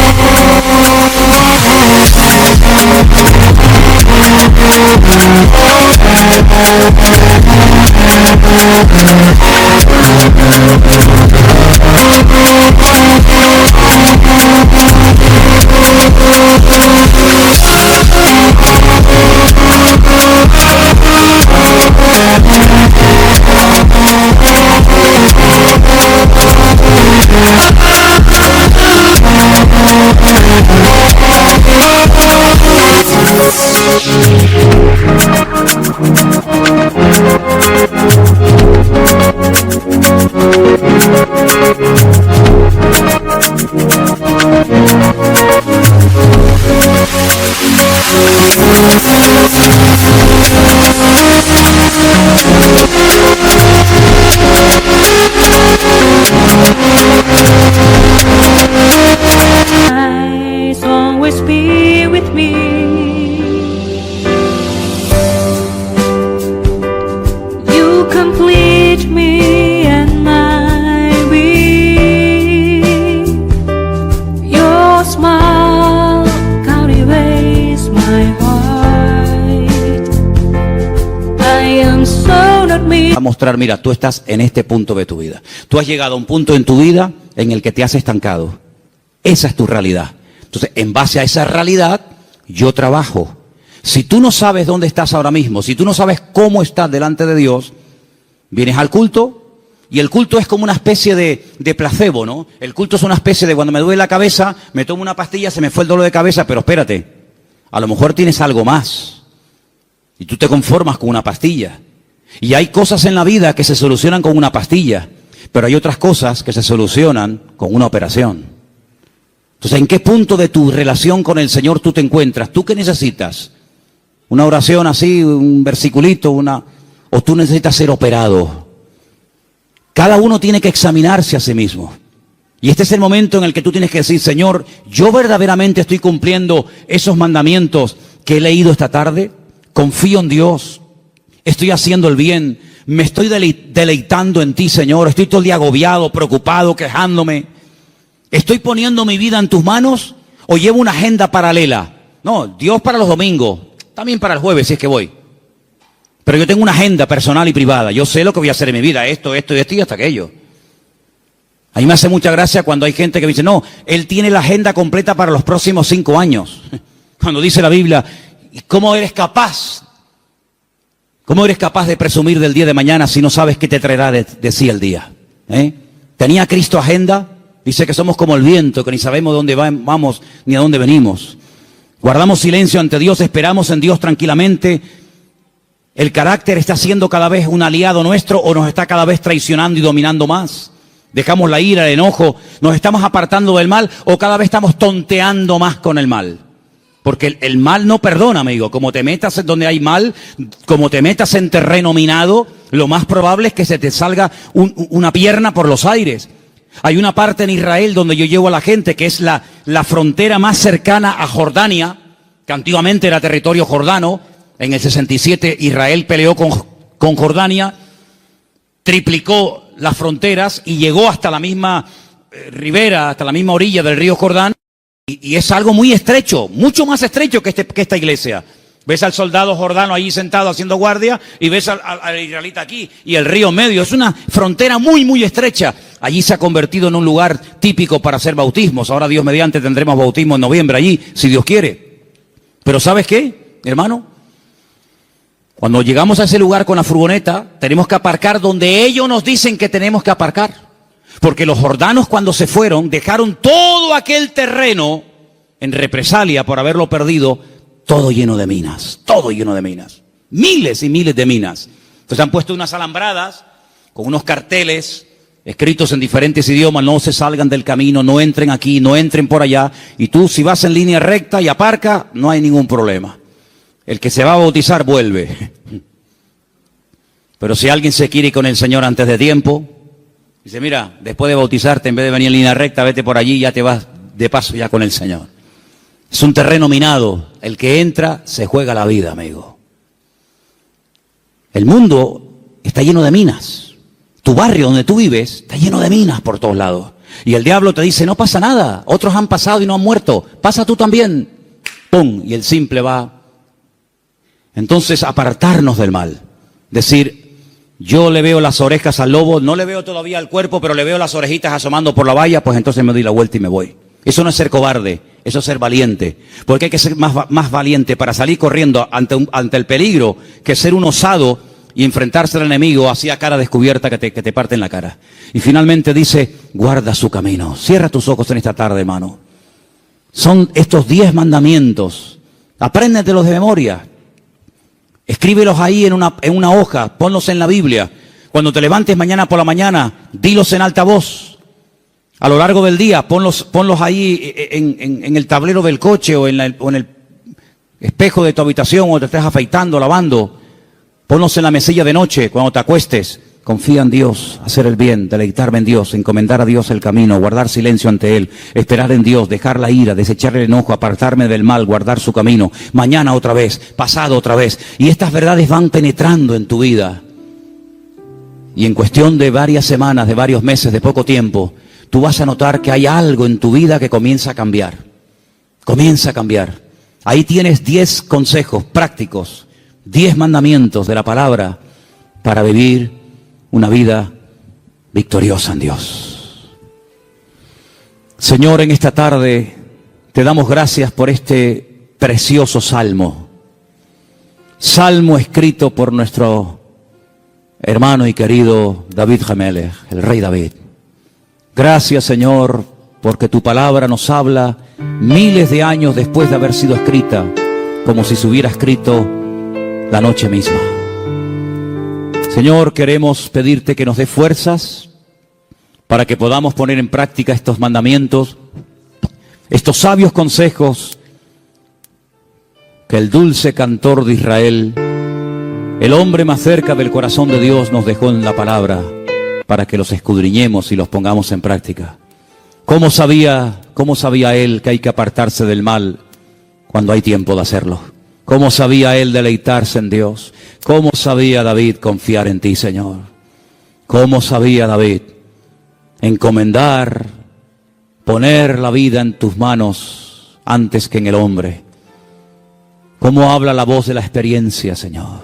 Eyes always be with me. You complete me and my being. Your smile captivates my heart. I am so not me. A mostrar, mira, tú estás en este punto de tu vida. Tú has llegado a un punto en tu vida en el que te has estancado. Esa es tu realidad. Entonces, en base a esa realidad, yo trabajo. Si tú no sabes dónde estás ahora mismo, si tú no sabes cómo estás delante de Dios, vienes al culto, y el culto es como una especie de placebo, ¿no? El culto es una especie de cuando me duele la cabeza, me tomo una pastilla, se me fue el dolor de cabeza, pero espérate, a lo mejor tienes algo más. Y tú te conformas con una pastilla. Y hay cosas en la vida que se solucionan con una pastilla, pero hay otras cosas que se solucionan con una operación. Entonces, ¿en qué punto de tu relación con el Señor tú te encuentras? ¿Tú qué necesitas? ¿Una oración así, un versiculito, o tú necesitas ser operado? Cada uno tiene que examinarse a sí mismo. Y este es el momento en el que tú tienes que decir, Señor, ¿yo verdaderamente estoy cumpliendo esos mandamientos que he leído esta tarde? Confío en Dios. Estoy haciendo el bien. Me estoy deleitando en ti, Señor. Estoy todo el día agobiado, preocupado, quejándome. ¿Estoy poniendo mi vida en tus manos o llevo una agenda paralela? No, Dios para los domingos, también para el jueves si es que voy. Pero yo tengo una agenda personal y privada. Yo sé lo que voy a hacer en mi vida, esto y hasta aquello. A mí me hace mucha gracia cuando hay gente que me dice, no, él tiene la agenda completa para los próximos 5 años. Cuando dice la Biblia, ¿cómo eres capaz? ¿Cómo eres capaz de presumir del día de mañana si no sabes qué te traerá de sí el día? ¿Tenía Cristo agenda? Dice que somos como el viento, que ni sabemos dónde vamos ni a dónde venimos. Guardamos silencio ante Dios, esperamos en Dios tranquilamente. El carácter está siendo cada vez un aliado nuestro o nos está cada vez traicionando y dominando más. Dejamos la ira, el enojo, nos estamos apartando del mal o cada vez estamos tonteando más con el mal. Porque el mal no perdona, amigo. Como te metas en donde hay mal, como te metas en terreno minado, lo más probable es que se te salga una pierna por los aires. Hay una parte en Israel donde yo llevo a la gente que es la frontera más cercana a Jordania, que antiguamente era territorio jordano. En el 67 Israel peleó con Jordania, triplicó las fronteras y llegó hasta la misma ribera, hasta la misma orilla del río Jordán. Y es algo muy estrecho, mucho más estrecho que esta iglesia. Ves al soldado jordano allí sentado haciendo guardia y ves al israelita aquí y el río medio. Es una frontera muy, muy estrecha. Allí se ha convertido en un lugar típico para hacer bautismos. Ahora Dios mediante tendremos bautismo en noviembre allí, si Dios quiere. Pero ¿sabes qué, hermano? Cuando llegamos a ese lugar con la furgoneta, tenemos que aparcar donde ellos nos dicen que tenemos que aparcar. Porque los jordanos cuando se fueron dejaron todo aquel terreno en represalia por haberlo perdido, todo lleno de minas, todo lleno de minas. Miles y miles de minas. Entonces han puesto unas alambradas con unos carteles escritos en diferentes idiomas, no se salgan del camino, no entren aquí, no entren por allá. Y tú si vas en línea recta y aparca, no hay ningún problema. El que se va a bautizar vuelve. Pero si alguien se quiere ir con el Señor antes de tiempo, dice, mira, después de bautizarte, en vez de venir en línea recta, vete por allí y ya te vas de paso ya con el Señor. Es un terreno minado. El que entra se juega la vida, amigo. El mundo está lleno de minas. Tu barrio donde tú vives está lleno de minas por todos lados. Y el diablo te dice, no pasa nada. Otros han pasado y no han muerto. Pasa tú también. ¡Pum! Y el simple va. Entonces, apartarnos del mal. Decir, yo le veo las orejas al lobo, no le veo todavía el cuerpo, pero le veo las orejitas asomando por la valla, pues entonces me doy la vuelta y me voy. Eso no es ser cobarde, eso es ser valiente. Porque hay que ser más valiente para salir corriendo ante el peligro que ser un osado y enfrentarse al enemigo así a cara descubierta que te parte en la cara. Y finalmente dice, guarda su camino. Cierra tus ojos en esta tarde, hermano. Son estos 10 mandamientos. Apréndetelos de memoria. Escríbelos ahí en una hoja, ponlos en la Biblia. Cuando te levantes mañana por la mañana, dilos en alta voz. A lo largo del día, ponlos ahí en el tablero del coche o en el espejo de tu habitación o te estés afeitando, lavando. Ponlos en la mesilla de noche cuando te acuestes. Confía en Dios, hacer el bien, deleitarme en Dios, encomendar a Dios el camino, guardar silencio ante Él, esperar en Dios, dejar la ira, desechar el enojo, apartarme del mal, guardar su camino. Mañana otra vez, pasado otra vez. Y estas verdades van penetrando en tu vida. Y en cuestión de varias semanas, de varios meses, de poco tiempo, tú vas a notar que hay algo en tu vida que comienza a cambiar. Comienza a cambiar. Ahí tienes 10 consejos prácticos, 10 mandamientos de la palabra para vivir una vida victoriosa en Dios. Señor, en esta tarde te damos gracias por este precioso salmo. Salmo escrito por nuestro hermano y querido David HaMelech, el rey David. Gracias, Señor, porque tu palabra nos habla miles de años después de haber sido escrita, como si se hubiera escrito la noche misma. Señor, queremos pedirte que nos dé fuerzas para que podamos poner en práctica estos mandamientos, estos sabios consejos que el dulce cantor de Israel, el hombre más cerca del corazón de Dios, nos dejó en la palabra para que los escudriñemos y los pongamos en práctica. ¿Cómo sabía él que hay que apartarse del mal cuando hay tiempo de hacerlo? ¿Cómo sabía él deleitarse en Dios? ¿Cómo sabía David confiar en ti, Señor? ¿Cómo sabía David encomendar, poner la vida en tus manos antes que en el hombre? ¿Cómo habla la voz de la experiencia, Señor?